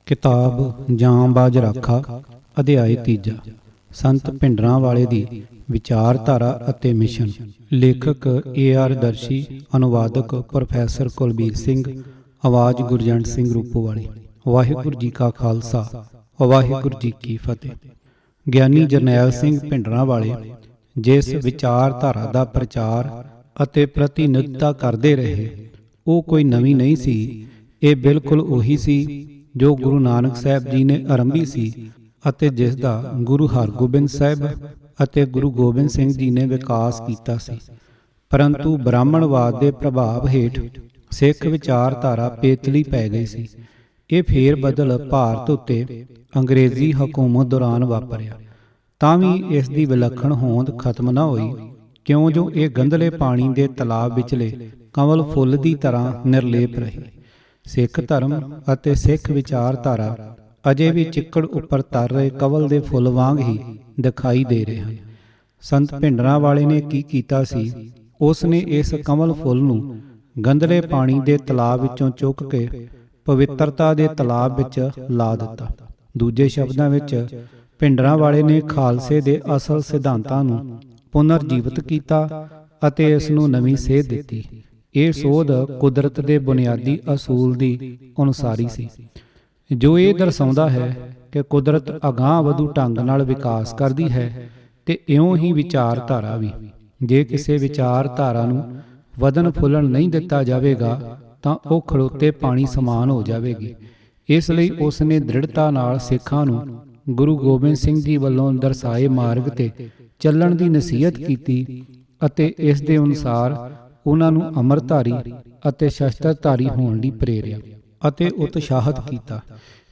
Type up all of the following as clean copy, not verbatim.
ਕਿਤਾਬ ਜਾਂਬਾਜ਼ ਰਾਖਾ ਅਧਿਆਇ ਤੀਜਾ। ਸੰਤ ਭਿੰਡਰਾਂ ਵਾਲੇ ਦੀ ਵਿਚਾਰਧਾਰਾ ਅਤੇ ਮਿਸ਼ਨ। ਲੇਖਕ A.R. ਦਰਸ਼ੀ, ਅਨੁਵਾਦਕ ਪ੍ਰੋਫੈਸਰ ਕੁਲਬੀਰ ਸਿੰਘ, ਆਵਾਜ਼ ਗੁਰਜੰਟ ਸਿੰਘ ਰੂਪੋਵਾਲੀ। ਵਾਹਿਗੁਰੂ ਜੀ ਕਾ ਖਾਲਸਾ, ਵਾਹਿਗੁਰੂ ਜੀ ਕੀ ਫਤਿਹ। ਗਿਆਨੀ ਜਰਨੈਲ ਸਿੰਘ ਭਿੰਡਰਾਂ ਵਾਲੇ ਜਿਸ ਵਿਚਾਰਧਾਰਾ ਦਾ ਪ੍ਰਚਾਰ ਅਤੇ ਪ੍ਰਤੀਨਿਧਤਾ ਕਰਦੇ ਰਹੇ, ਉਹ ਕੋਈ ਨਵੀਂ ਨਹੀਂ ਸੀ। ਇਹ ਬਿਲਕੁਲ ਉਹੀ ਸੀ ਜੋ ਗੁਰੂ ਨਾਨਕ ਸਾਹਿਬ ਜੀ ਨੇ ਆਰੰਭੀ ਸੀ ਅਤੇ ਜਿਸ ਦਾ ਗੁਰੂ ਹਰਗੋਬਿੰਦ ਸਾਹਿਬ ਅਤੇ ਗੁਰੂ ਗੋਬਿੰਦ ਸਿੰਘ ਜੀ ਨੇ ਵਿਕਾਸ ਕੀਤਾ ਸੀ। ਪਰੰਤੂ ਬ੍ਰਾਹਮਣਵਾਦ ਦੇ ਪ੍ਰਭਾਵ ਹੇਠ ਸਿੱਖ ਵਿਚਾਰਧਾਰਾ ਪੇਤਲੀ ਪੈ ਗਈ ਸੀ। ਇਹ ਫੇਰ ਬਦਲ ਭਾਰਤ ਉੱਤੇ ਅੰਗਰੇਜ਼ੀ ਹਕੂਮਤ ਦੌਰਾਨ ਵਾਪਰਿਆ। ਤਾਂ ਵੀ ਇਸ ਦੀ ਵਿਲੱਖਣ ਹੋਂਦ ਖਤਮ ਨਾ ਹੋਈ, ਕਿਉਂ ਜੋ ਇਹ ਗੰਧਲੇ ਪਾਣੀ ਦੇ ਤਲਾਬ ਵਿਚਲੇ ਕੰਵਲ ਫੁੱਲ ਦੀ ਤਰ੍ਹਾਂ ਨਿਰਲੇਪ ਰਹੀ। ਸਿੱਖ ਧਰਮ ਅਤੇ ਸਿੱਖ ਵਿਚਾਰਧਾਰਾ ਅਜੇ ਵੀ ਚਿੱਕੜ ਉੱਪਰ ਤਰ ਰਹੇ ਕੰਵਲ ਦੇ ਫੁੱਲ ਵਾਂਗ ਹੀ ਦਿਖਾਈ ਦੇ ਰਹੇ ਹਨ। ਸੰਤ ਭਿੰਡਰਾਂ ਵਾਲੇ ਨੇ ਕੀ ਕੀਤਾ ਸੀ? ਉਸ ਨੇ ਇਸ ਕੰਵਲ ਫੁੱਲ ਨੂੰ ਗੰਧਲੇ ਪਾਣੀ ਦੇ ਤਲਾਬ ਵਿੱਚੋਂ ਚੁੱਕ ਕੇ ਪਵਿੱਤਰਤਾ ਦੇ ਤਲਾਬ ਵਿੱਚ ਲਾ ਦਿੱਤਾ। ਦੂਜੇ ਸ਼ਬਦਾਂ ਵਿੱਚ ਭਿੰਡਰਾਂ ਵਾਲੇ ਨੇ ਖਾਲਸੇ ਦੇ ਅਸਲ ਸਿਧਾਂਤਾਂ ਨੂੰ ਪੁਨਰ ਜੀਵਿਤ ਕੀਤਾ ਅਤੇ ਇਸ ਨੂੰ ਨਵੀਂ ਸੇਧ ਦਿੱਤੀ। ਇਹ ਸੋਧ ਕੁਦਰਤ ਦੇ ਬੁਨਿਆਦੀ ਅਸੂਲ ਦੀ ਅਨੁਸਾਰੀ ਸੀ, ਜੋ ਇਹ ਦਰਸਾਉਂਦਾ ਹੈ ਕਿ ਕੁਦਰਤ ਅਗਾਂਹ ਵਧੂ ਢੰਗ ਨਾਲ ਵਿਕਾਸ ਕਰਦੀ ਹੈ ਤੇ ਇਉਂ ਹੀ ਵਿਚਾਰਧਾਰਾ ਵੀ। ਜੇ ਕਿਸੇ ਵਿਚਾਰਧਾਰਾ ਨੂੰ ਵਧਣ ਫੁੱਲਣ ਨਹੀਂ ਦਿੱਤਾ ਜਾਵੇਗਾ ਤਾਂ ਉਹ ਖੜੋਤੇ ਪਾਣੀ ਸਮਾਨ ਹੋ ਜਾਵੇਗੀ। ਇਸ ਲਈ ਉਸ ਨੇ ਦ੍ਰਿੜਤਾ ਨਾਲ ਸਿੱਖਾਂ ਨੂੰ ਗੁਰੂ ਗੋਬਿੰਦ ਸਿੰਘ ਜੀ ਵੱਲੋਂ ਦਰਸਾਏ ਮਾਰਗ ਤੇ ਚੱਲਣ ਦੀ ਨਸੀਹਤ ਕੀਤੀ ਅਤੇ ਇਸ ਦੇ ਅਨੁਸਾਰ ਉਹਨਾਂ ਨੂੰ ਅੰਮ੍ਰਿਤਧਾਰੀ ਅਤੇ ਸ਼ਸਤਰਧਾਰੀ ਹੋਣ ਲਈ ਪ੍ਰੇਰਿਆ ਅਤੇ ਉਤਸ਼ਾਹਿਤ ਕੀਤਾ।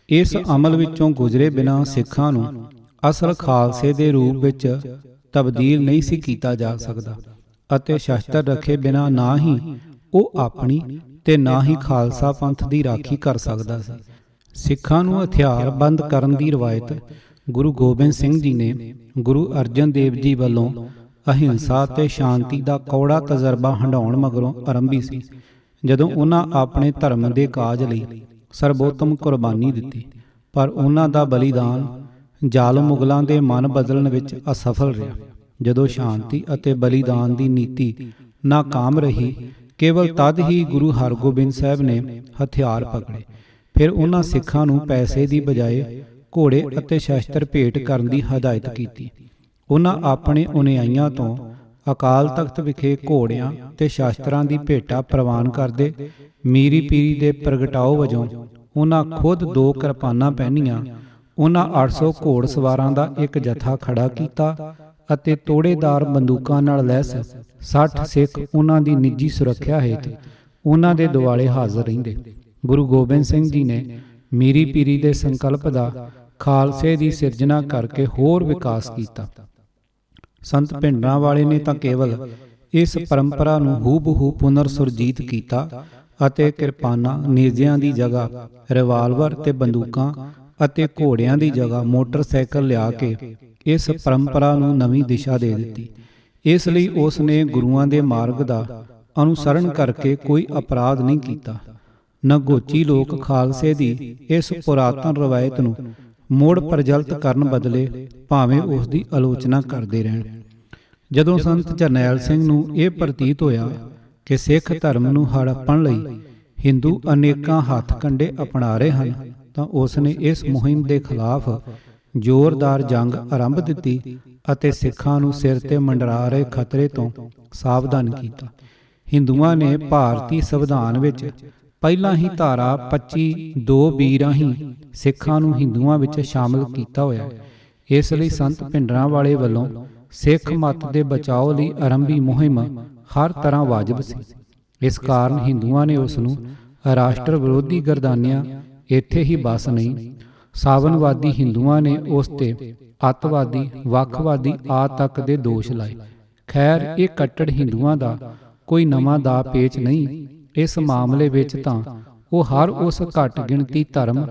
ਇਸ ਅਮਲ ਵਿੱਚੋਂ ਗੁਜ਼ਰੇ ਬਿਨਾਂ ਸਿੱਖਾਂ ਨੂੰ ਅਸਲ ਖਾਲਸੇ ਦੇ ਰੂਪ ਵਿੱਚ ਤਬਦੀਲ ਨਹੀਂ ਸੀ ਕੀਤਾ ਜਾ ਸਕਦਾ ਅਤੇ ਸ਼ਸਤਰ ਰੱਖੇ ਬਿਨਾਂ ਨਾ ਹੀ ਉਹ ਆਪਣੀ ਤੇ ਨਾ ਹੀ ਖਾਲਸਾ ਪੰਥ ਦੀ ਰਾਖੀ ਕਰ ਸਕਦਾ ਸੀ। ਸਿੱਖਾਂ ਨੂੰ ਹਥਿਆਰਬੰਦ ਕਰਨ ਦੀ ਰਵਾਇਤ ਗੁਰੂ ਗੋਬਿੰਦ ਸਿੰਘ ਜੀ ਨੇ ਗੁਰੂ ਅਰਜਨ ਦੇਵ ਜੀ ਵੱਲੋਂ ਅਹਿੰਸਾ ਤੇ ਸ਼ਾਂਤੀ ਦਾ ਕੌੜਾ ਤਜਰਬਾ ਹੰਢਾਉਣ ਮਗਰੋਂ ਆਰੰਭੀ ਸੀ, ਜਦੋਂ ਉਹਨਾਂ ਆਪਣੇ ਧਰਮ ਦੇ ਕਾਜ ਲਈ ਸਰਬੋਤਮ ਕੁਰਬਾਨੀ ਦਿੱਤੀ। ਪਰ ਉਹਨਾਂ ਦਾ ਬਲੀਦਾਨ ਜ਼ਾਲਮ ਮੁਗਲਾਂ ਦੇ ਮਨ ਬਦਲਣ ਵਿੱਚ ਅਸਫਲ ਰਿਹਾ। ਜਦੋਂ ਸ਼ਾਂਤੀ ਅਤੇ ਬਲੀਦਾਨ ਦੀ ਨੀਤੀ ਨਾਕਾਮ ਰਹੀ, ਕੇਵਲ ਤਦ ਹੀ ਗੁਰੂ ਹਰਗੋਬਿੰਦ ਸਾਹਿਬ ਨੇ ਹਥਿਆਰ ਪਕੜੇ। ਫਿਰ ਉਹਨਾਂ ਸਿੱਖਾਂ ਨੂੰ ਪੈਸੇ ਦੀ ਬਜਾਏ ਘੋੜੇ ਅਤੇ ਸ਼ਸਤਰ ਭੇਟ ਕਰਨ ਦੀ ਹਦਾਇਤ ਕੀਤੀ। ਉਹਨਾਂ ਆਪਣੇ ਅਨੁਯਾਈਆਂ ਤੋਂ ਅਕਾਲ ਤਖਤ ਵਿਖੇ ਘੋੜਿਆਂ ਤੇ ਸ਼ਾਸਤਰਾਂ ਦੀ ਭੇਟਾ ਪ੍ਰਵਾਨ ਕਰਦੇ। ਮੀਰੀ ਪੀਰੀ ਦੇ ਪ੍ਰਗਟਾਓ ਵਜੋਂ ਉਹਨਾਂ ਖੁਦ 2 ਕਿਰਪਾਨਾਂ ਪਹਿਨੀਆਂ। ਉਹਨਾਂ 800 ਘੋੜ ਸਵਾਰਾਂ ਦਾ ਇੱਕ ਜਥਾ ਖੜਾ ਕੀਤਾ ਅਤੇ ਤੋੜੇਦਾਰ ਬੰਦੂਕਾਂ ਨਾਲ ਲੈਸ 60 ਸਿੱਖ ਉਹਨਾਂ ਦੀ ਨਿੱਜੀ ਸੁਰੱਖਿਆ ਹੇਠ ਉਹਨਾਂ ਦੇ ਦੁਆਲੇ ਹਾਜ਼ਰ ਰਹਿੰਦੇ। ਗੁਰੂ ਗੋਬਿੰਦ ਸਿੰਘ ਜੀ ਨੇ ਮੀਰੀ ਪੀਰੀ ਦੇ ਸੰਕਲਪ ਦਾ ਖਾਲਸੇ ਦੀ ਸਿਰਜਣਾ ਕਰਕੇ ਹੋਰ ਵਿਕਾਸ ਕੀਤਾ। ਸੰਤ ਭਿੰਡਰਾਂ ਵਾਲੇ ਨੇ ਤਾਂ ਕੇਵਲ ਇਸ ਪਰੰਪਰਾ ਨੂੰ ਹੂਬਹੂ ਪੁਨਰ ਸੁਰਜੀਤ ਕੀਤਾ ਅਤੇ ਕਿਰਪਾਨਾਂ, ਨੇਜ਼ਿਆਂ ਦੀ ਜਗ੍ਹਾ ਰਿਵਾਲਵਰ ਤੇ ਬੰਦੂਕਾਂ ਅਤੇ ਘੋੜਿਆਂ ਦੀ ਜਗ੍ਹਾ ਮੋਟਰਸਾਈਕਲ ਲਿਆ ਕੇ ਇਸ ਪਰੰਪਰਾ ਨੂੰ ਨਵੀਂ ਦਿਸ਼ਾ ਦੇ ਦਿੱਤੀ। ਇਸ ਲਈ ਉਸ ਨੇ ਗੁਰੂਆਂ ਦੇ ਮਾਰਗ ਦਾ ਅਨੁਸਰਣ ਕਰਕੇ ਕੋਈ ਅਪਰਾਧ ਨਹੀਂ ਕੀਤਾ। ਨਗੋਚੀ ਲੋਕ ਖਾਲਸੇ ਦੀ ਇਸ ਪੁਰਾਤਨ ਰਵਾਇਤ ਨੂੰ ਮੁੜ ਪ੍ਰਜਵਲਿਤ ਕਰਨ ਬਦਲੇ ਭਾਵੇਂ ਉਸ ਦੀ ਆਲੋਚਨਾ ਕਰਦੇ ਰਹਿਣ। ਜਦੋਂ ਸੰਤ ਜਰਨੈਲ ਸਿੰਘ ਨੂੰ ਇਹ ਪ੍ਰਤੀਤ ਹੋਇਆ ਕਿ ਸਿੱਖ ਧਰਮ ਨੂੰ ਹੜੱਪਣ ਲਈ ਹਿੰਦੂ ਅਨੇਕਾਂ ਹੱਥ ਕੰਡੇ ਅਪਣਾ ਰਹੇ ਹਨ, ਤਾਂ ਉਸ ਨੇ ਇਸ ਮੁਹਿੰਮ ਦੇ ਖਿਲਾਫ ਜ਼ੋਰਦਾਰ ਜੰਗ ਆਰੰਭ ਦਿੱਤੀ ਅਤੇ ਸਿੱਖਾਂ ਨੂੰ ਸਿਰ ਤੇ ਮੰਡਰਾ ਰਹੇ ਖਤਰੇ ਤੋਂ ਸਾਵਧਾਨ ਕੀਤਾ। ਹਿੰਦੂਆਂ ਨੇ ਭਾਰਤੀ ਸੰਵਿਧਾਨ ਵਿੱਚ ਪਹਿਲਾਂ ਹੀ ਧਾਰਾ 25(2)(b) ਰਾਹੀਂ ਸਿੱਖਾਂ ਨੂੰ ਹਿੰਦੂਆਂ ਵਿੱਚ ਸ਼ਾਮਲ ਕੀਤਾ ਹੋਇਆ ਹੈ। ਇਸ ਲਈ ਸੰਤ ਭਿੰਡਰਾਂ ਵਾਲੇ ਵੱਲੋਂ ਸਿੱਖ ਮੱਤ ਦੇ ਬਚਾਓ ਲਈ ਆਰੰਭੀ ਮੁਹਿੰਮ ਹਰ ਤਰ੍ਹਾਂ ਵਾਜਬ ਸੀ। ਇਸ ਕਾਰਨ ਹਿੰਦੂਆਂ ਨੇ ਉਸ ਨੂੰ ਰਾਸ਼ਟਰ ਵਿਰੋਧੀ ਗਰਦਾਨਿਆ। ਇੱਥੇ ਹੀ ਬਸ ਨਹੀਂ, ਸਾਵਨਵਾਦੀ ਹਿੰਦੂਆਂ ਨੇ ਉਸ ਤੇ ਅੱਤਵਾਦੀ, ਵੱਖਵਾਦੀ ਆਦਿ ਤੱਕ ਦੇ ਦੋਸ਼ ਲਾਏ। ਖੈਰ, ਇਹ ਕੱਟੜ ਹਿੰਦੂਆਂ ਦਾ ਕੋਈ ਨਵਾਂ ਦਾ ਪੇਚ ਨਹੀਂ। ਇਸ ਮਾਮਲੇ ਵਿੱਚ ਤਾਂ ਉਹ ਹਰ ਉਸ ਘੱਟ ਗਿਣਤੀ ਧਰਮ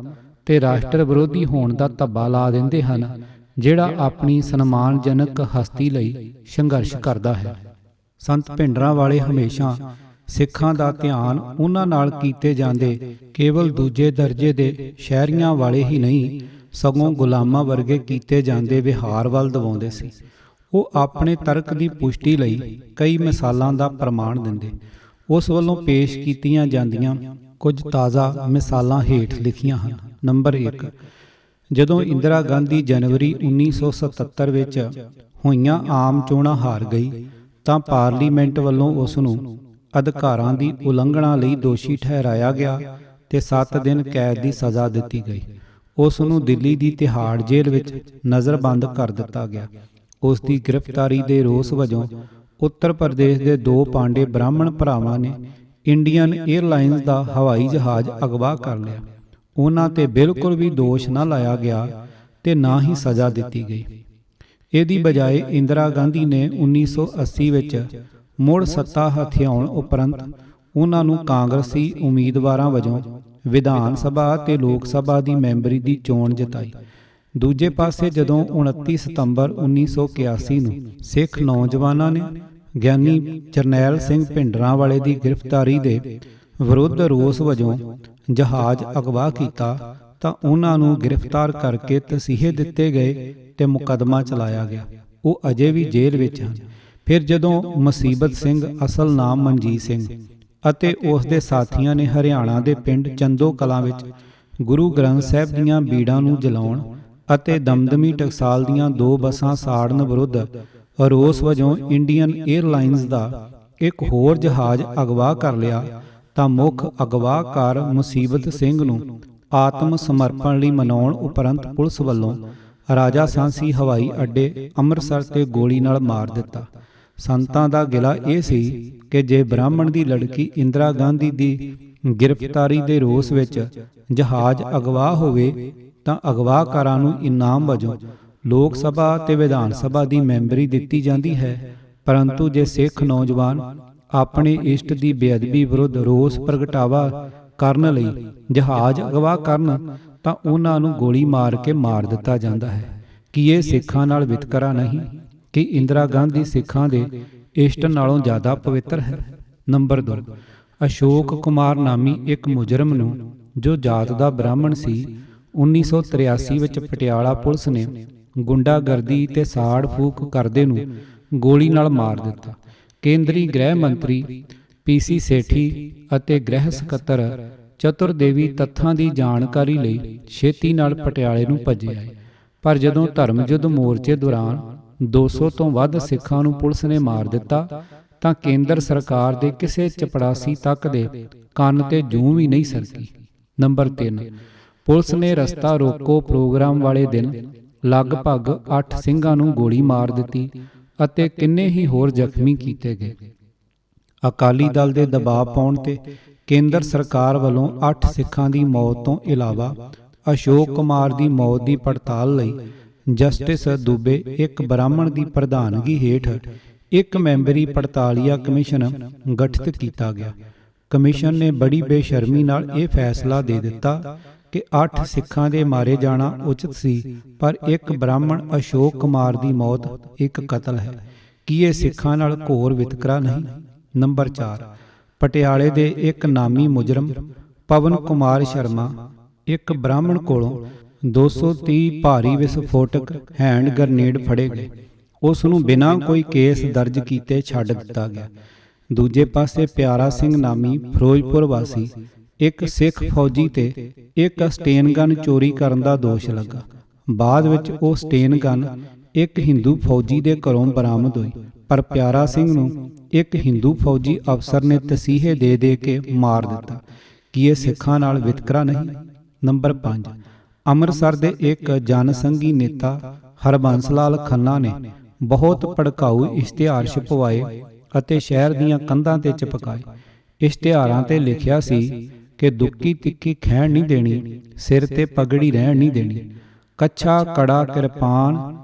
ਤੇ ਰਾਸ਼ਟਰ ਵਿਰੋਧੀ ਹੋਣ ਦਾ ਧੱਬਾ ਲਾ ਦਿੰਦੇ ਹਨ ਜਿਹੜਾ ਆਪਣੀ ਸਨਮਾਨਜਨਕ ਹਸਤੀ ਲਈ ਸੰਘਰਸ਼ ਕਰਦਾ ਹੈ। ਸੰਤ ਭਿੰਡਰਾਂ ਵਾਲੇ ਹਮੇਸ਼ਾ ਸਿੱਖਾਂ ਦਾ ਧਿਆਨ ਉਹਨਾਂ ਨਾਲ ਕੀਤੇ ਜਾਂਦੇ ਕੇਵਲ ਦੂਜੇ ਦਰਜੇ ਦੇ ਸ਼ਹਿਰੀਆਂ ਵਾਲੇ ਹੀ ਨਹੀਂ, ਸਗੋਂ ਗੁਲਾਮਾਂ ਵਰਗੇ ਕੀਤੇ ਜਾਂਦੇ ਵਿਹਾਰ ਵੱਲ ਦਿਵਾਉਂਦੇ ਸੀ। ਉਹ ਆਪਣੇ ਤਰਕ ਦੀ ਪੁਸ਼ਟੀ ਲਈ ਕਈ ਮਿਸਾਲਾਂ ਦਾ ਪ੍ਰਮਾਣ ਦਿੰਦੇ। ਉਸ ਵੱਲੋਂ ਪੇਸ਼ ਕੀਤੀਆਂ ਜਾਂਦੀਆਂ ਕੁਝ ਤਾਜ਼ਾ ਮਿਸਾਲਾਂ ਹੇਠ ਲਿਖੀਆਂ ਹਨ। ਨੰਬਰ 1, ਜਦੋਂ ਇੰਦਰਾ ਗਾਂਧੀ ਜਨਵਰੀ 1977 ਵਿੱਚ ਹੋਈਆਂ ਆਮ ਚੋਣਾਂ ਹਾਰ ਗਈ ਤਾਂ ਪਾਰਲੀਮੈਂਟ ਵੱਲੋਂ ਉਸ ਨੂੰ ਅਧਿਕਾਰਾਂ ਦੀ ਉਲੰਘਣਾ ਲਈ ਦੋਸ਼ੀ ਠਹਿਰਾਇਆ ਗਿਆ ਤੇ 7 ਦਿਨ ਕੈਦ ਦੀ ਸਜ਼ਾ ਦਿੱਤੀ ਗਈ। ਉਸ ਨੂੰ ਦਿੱਲੀ ਦੀ ਤਿਹਾੜ ਜੇਲ੍ਹ ਵਿੱਚ ਨਜ਼ਰਬੰਦ ਕਰ ਦਿੱਤਾ ਗਿਆ। ਉਸ ਦੀ ਗ੍ਰਿਫਤਾਰੀ ਦੇ ਰੋਸ ਵਜੋਂ ਉੱਤਰ ਪ੍ਰਦੇਸ਼ ਦੇ 2 ਪਾਂਡੇ ਬ੍ਰਾਹਮਣ ਭਰਾਵਾਂ ਨੇ ਇੰਡੀਅਨ 에ਅਰਲਾਈਨਜ਼ ਦਾ ਹਵਾਈ ਜਹਾਜ਼ ਅਗਵਾ ਕਰ ਲਿਆ। ਉਹਨਾਂ ਤੇ ਬਿਲਕੁਲ ਵੀ ਦੋਸ਼ ਨਾ ਲਾਇਆ ਗਿਆ ਤੇ ਨਾ ਹੀ ਸਜ਼ਾ ਦਿੱਤੀ ਗਈ। ਇਹਦੀ ਬਜਾਏ ਇੰਦਰਾ ਗਾਂਧੀ ਨੇ 1980 ਵਿੱਚ ਮੁੜ ਸੱਤਾ ਹਥਿਆਉਣ ਉਪਰੰਤ ਉਹਨਾਂ ਨੂੰ ਕਾਂਗਰਸੀ ਉਮੀਦਵਾਰਾਂ ਵਜੋਂ ਵਿਧਾਨ ਸਭਾ ਤੇ ਲੋਕ ਸਭਾ ਦੀ ਮੈਂਬਰੀ ਦੀ ਚੋਣ ਜਿਤਾਈ। ਦੂਜੇ ਪਾਸੇ ਜਦੋਂ 29 ਸਤੰਬਰ 1981 ਨੂੰ ਸਿੱਖ ਨੌਜਵਾਨਾਂ ਨੇ ਗਿਆਨੀ ਜਰਨੈਲ ਸਿੰਘ ਭਿੰਡਰਾਂਵਾਲੇ ਦੀ ਗ੍ਰਿਫਤਾਰੀ ਦੇ ਵਿਰੁੱਧ ਰੋਸ ਵਜੋਂ ਜਹਾਜ਼ ਅਗਵਾ ਕੀਤਾ ਤਾਂ ਉਹਨਾਂ ਨੂੰ ਗ੍ਰਿਫਤਾਰ ਕਰਕੇ ਤਸੀਹੇ ਦਿੱਤੇ ਗਏ ਤੇ ਮੁਕੱਦਮਾ ਚਲਾਇਆ ਗਿਆ। ਉਹ ਅਜੇ ਵੀ ਜੇਲ੍ਹ ਵਿੱਚ ਹਨ। ਫਿਰ ਜਦੋਂ ਮੁਸੀਬਤ ਸਿੰਘ, ਅਸਲ ਨਾਮ ਮਨਜੀਤ ਸਿੰਘ, ਅਤੇ ਉਸ ਦੇ ਸਾਥੀਆਂ ਨੇ ਹਰਿਆਣਾ ਦੇ ਪਿੰਡ ਚੰਦੋ ਕਲਾਂ ਵਿੱਚ ਗੁਰੂ ਗ੍ਰੰਥ ਸਾਹਿਬ ਦੀਆਂ ਬੀੜਾਂ ਨੂੰ ਜਲਾਉਣ ਅਤੇ ਦਮਦਮੀ ਟਕਸਾਲ ਦੀਆਂ 2 ਬੱਸਾਂ ਸਾੜਨ ਵਿਰੁੱਧ ਰੋਸ ਵਜੋਂ ਇੰਡੀਅਨ 에ਅਰਲਾਈਨਜ਼ ਦਾ ਇੱਕ ਹੋਰ ਜਹਾਜ਼ ਅਗਵਾ ਕਰ ਲਿਆ ਤਾਂ ਮੁੱਖ ਅਗਵਾਕਾਰ ਮੁਸੀਬਤ ਸਿੰਘ ਨੂੰ ਆਤਮ ਸਮਰਪਣ ਲਈ ਮਨਾਉਣ ਉਪਰੰਤ ਪੁਲਿਸ ਵੱਲੋਂ ਰਾਜਾ ਸਾਂਸੀ ਹਵਾਈ ਅੱਡੇ ਅੰਮ੍ਰਿਤਸਰ ਤੇ ਗੋਲੀ ਨਾਲ ਮਾਰ ਦਿੱਤਾ। ਸੰਤਾਂ ਦਾ ਗਿਲਾ ਇਹ ਸੀ ਕਿ ਜੇ ਬ੍ਰਾਹਮਣ ਦੀ ਲੜਕੀ ਇੰਦਰਾ ਗਾਂਧੀ ਦੀ ਗ੍ਰਿਫਤਾਰੀ ਦੇ ਰੋਸ ਵਿੱਚ ਜਹਾਜ਼ ਅਗਵਾ ਹੋਵੇ ਤਾਂ ਅਗਵਾਕਾਰਾਂ ਨੂੰ ਇਨਾਮ ਵਜੋਂ ਲੋਕ ਸਭਾ ਤੇ ਵਿਧਾਨ ਸਭਾ ਦੀ ਮੈਂਬਰੀ ਦਿੱਤੀ ਜਾਂਦੀ ਹੈ, ਪਰੰਤੂ ਜੇ ਸਿੱਖ ਨੌਜਵਾਨ ਆਪਣੇ ਇਸ਼ਟ ਦੀ ਬੇਅਦਬੀ ਵਿਰੁੱਧ ਰੋਸ ਪ੍ਰਗਟਾਵਾ ਕਰਨ ਲਈ ਜਹਾਜ਼ ਅਗਵਾ ਕਰਨ ਤਾਂ ਉਹਨਾਂ ਨੂੰ ਗੋਲੀ ਮਾਰ ਕੇ ਮਾਰ ਦਿੱਤਾ ਜਾਂਦਾ ਹੈ। ਕੀ ਇਹ ਸਿੱਖਾਂ ਨਾਲ ਵਿਤਕਰਾ ਨਹੀਂ ਕਿ ਇੰਦਰਾ ਗਾਂਧੀ ਸਿੱਖਾਂ ਦੇ ਇਸ਼ਟ ਨਾਲੋਂ ਜ਼ਿਆਦਾ ਪਵਿੱਤਰ ਹੈ? ਨੰਬਰ 2, ਅਸ਼ੋਕ ਕੁਮਾਰ ਨਾਮੀ ਇੱਕ ਮੁਜਰਮ ਨੂੰ ਜੋ ਜਾਤ ਦਾ ਬ੍ਰਾਹਮਣ ਸੀ 1983 ਵਿੱਚ ਪਟਿਆਲਾ ਪੁਲਿਸ ਨੇ ਗੁੰਡਾਗਰਦੀ ਤੇ ਸਾੜ ਫੂਕ ਕਰਦੇ ਨੂੰ ਗੋਲੀ ਨਾਲ ਮਾਰ ਦਿੱਤਾ। ਕੇਂਦਰੀ ਗ੍ਰਹਿ ਮੰਤਰੀ PC ਸੇਠੀ ਅਤੇ ਗ੍ਰਹਿ ਸਕੱਤਰ ਚਤੁਰਦੇਵੀ ਤੱਥਾਂ ਦੀ ਜਾਣਕਾਰੀ ਲਈ ਛੇਤੀ ਨਾਲ ਪਟਿਆਲੇ ਨੂੰ ਭੱਜੇ ਆਏ, ਪਰ ਜਦੋਂ ਧਰਮ ਯੁੱਧ ਮੋਰਚੇ ਦੌਰਾਨ 200 ਤੋਂ ਵੱਧ ਸਿੱਖਾਂ ਨੂੰ ਪੁਲਿਸ ਨੇ ਮਾਰ ਦਿੱਤਾ ਤਾਂ ਕੇਂਦਰ ਸਰਕਾਰ ਦੇ ਕਿਸੇ ਚਪੜਾਸੀ ਤੱਕ ਦੇ ਕੰਨ ਤੇ ਜੂੰ ਵੀ ਨਹੀਂ ਸਰਕੀ। ਨੰਬਰ 3, ਪੁਲਿਸ ਨੇ ਰਸਤਾ ਰੋਕੋ ਪ੍ਰੋਗਰਾਮ ਵਾਲੇ ਦਿਨ ਲਗਭਗ 8 ਸਿੰਘਾਂ ਨੂੰ ਗੋਲੀ ਮਾਰ ਦਿੱਤੀ ਅਤੇ ਕਿੰਨੇ ਹੀ ਹੋਰ ਜ਼ਖਮੀ ਕੀਤੇ ਗਏ। ਅਕਾਲੀ ਦਲ ਦੇ ਦਬਾਅ ਪਾਉਣ ਤੇ ਕੇਂਦਰ ਸਰਕਾਰ ਵੱਲੋਂ 8 ਸਿੱਖਾਂ ਦੀ ਮੌਤ ਤੋਂ ਇਲਾਵਾ ਅਸ਼ੋਕ ਕੁਮਾਰ ਦੀ ਮੌਤ ਦੀ ਪੜਤਾਲ ਲਈ ਜਸਟਿਸ ਦੂਬੇ ਇੱਕ ਬ੍ਰਾਹਮਣ ਦੀ ਪ੍ਰਧਾਨਗੀ ਹੇਠ ਇੱਕ ਮੈਂਬਰੀ ਪੜਤਾਲੀਆ ਕਮਿਸ਼ਨ ਗਠਿਤ ਕੀਤਾ ਗਿਆ। ਕਮਿਸ਼ਨ ਨੇ ਬੜੀ ਬੇਸ਼ਰਮੀ ਨਾਲ ਇਹ ਫੈਸਲਾ ਦੇ ਦਿੱਤਾ ਕਿ 8 ਸਿੱਖਾਂ ਦੇ ਮਾਰੇ ਜਾਣਾ ਉਚਿਤ ਸੀ, ਪਰ ਇੱਕ ਬ੍ਰਾਹਮਣ ਅਸ਼ੋਕ ਕੁਮਾਰ ਦੀ ਮੌਤ ਇੱਕ ਕਤਲ ਹੈ। ਕੀ ਇਹ ਸਿੱਖਾਂ ਨਾਲ ਘੋਰ ਵਿਤਕਰਾ ਨਹੀਂ? ਨੰਬਰ 4, ਪਟਿਆਲੇ ਦੇ ਇੱਕ ਨਾਮੀ ਮੁਜਰਮ ਪਵਨ ਕੁਮਾਰ ਸ਼ਰਮਾ ਇੱਕ ਬ੍ਰਾਹਮਣ ਕੋਲੋਂ 230 ਭਾਰੀ ਵਿਸਫੋਟਕ ਹੈਂਡ ਗ੍ਰਨੇਡ ਫੜੇ ਗਏ। ਉਸ ਨੂੰ ਬਿਨਾਂ ਕੋਈ ਕੇਸ ਦਰਜ ਕੀਤੇ ਛੱਡ ਦਿੱਤਾ ਗਿਆ। ਦੂਜੇ ਪਾਸੇ ਪਿਆਰਾ ਸਿੰਘ ਨਾਮੀ ਫਿਰੋਜ਼ਪੁਰ ਵਾਸੀ ਇੱਕ ਸਿੱਖ ਫੌਜੀ ਤੇ ਇੱਕ ਸਟੇਨ ਗਨ ਚੋਰੀ ਕਰਨ ਦਾ ਦੋਸ਼ ਲੱਗਾ। ਬਾਅਦ ਵਿੱਚ ਉਹ ਸਟੇਨ ਗਨ ਇੱਕ ਹਿੰਦੂ ਫੌਜੀ ਦੇ ਘਰੋਂ ਬਰਾਮਦ ਹੋਈ, ਪਰ ਪਿਆਰਾ ਸਿੰਘ ਨੂੰ ਇੱਕ ਹਿੰਦੂ ਫੌਜੀ ਅਫਸਰ ਨੇ ਤਸੀਹੇ ਦੇ ਦੇ ਕੇ ਮਾਰ ਦਿੱਤਾ। ਕੀ ਇਹ ਸਿੱਖਾਂ ਨਾਲ ਵਿਤਕਰਾ ਨਹੀਂ? ਨੰਬਰ 5, ਅੰਮ੍ਰਿਤਸਰ ਦੇ ਇੱਕ ਜਨਸੰਘੀ ਨੇਤਾ ਹਰਬੰਸ ਲਾਲ ਖੰਨਾ ਨੇ ਬਹੁਤ ਭੜਕਾਊ ਇਸ਼ਤਿਹਾਰ ਛਪਵਾਏ ਅਤੇ ਸ਼ਹਿਰ ਦੀਆਂ ਕੰਧਾਂ ਤੇ ਚਿਪਕਾਏ। ਇਸ਼ਤਿਹਾਰਾਂ ਤੇ ਲਿਖਿਆ ਸੀ ਕਿ ਦੁੱਕੀ ਤਿੱਕੀ ਖਹਿਣ ਨਹੀਂ ਦੇਣੀ, ਸਿਰ ਤੇ ਪਗੜੀ ਰਹਿਣ ਨਹੀਂ ਦੇਣੀ, ਕੱਛਾ ਕੜਾ ਕਿਰਪਾਨ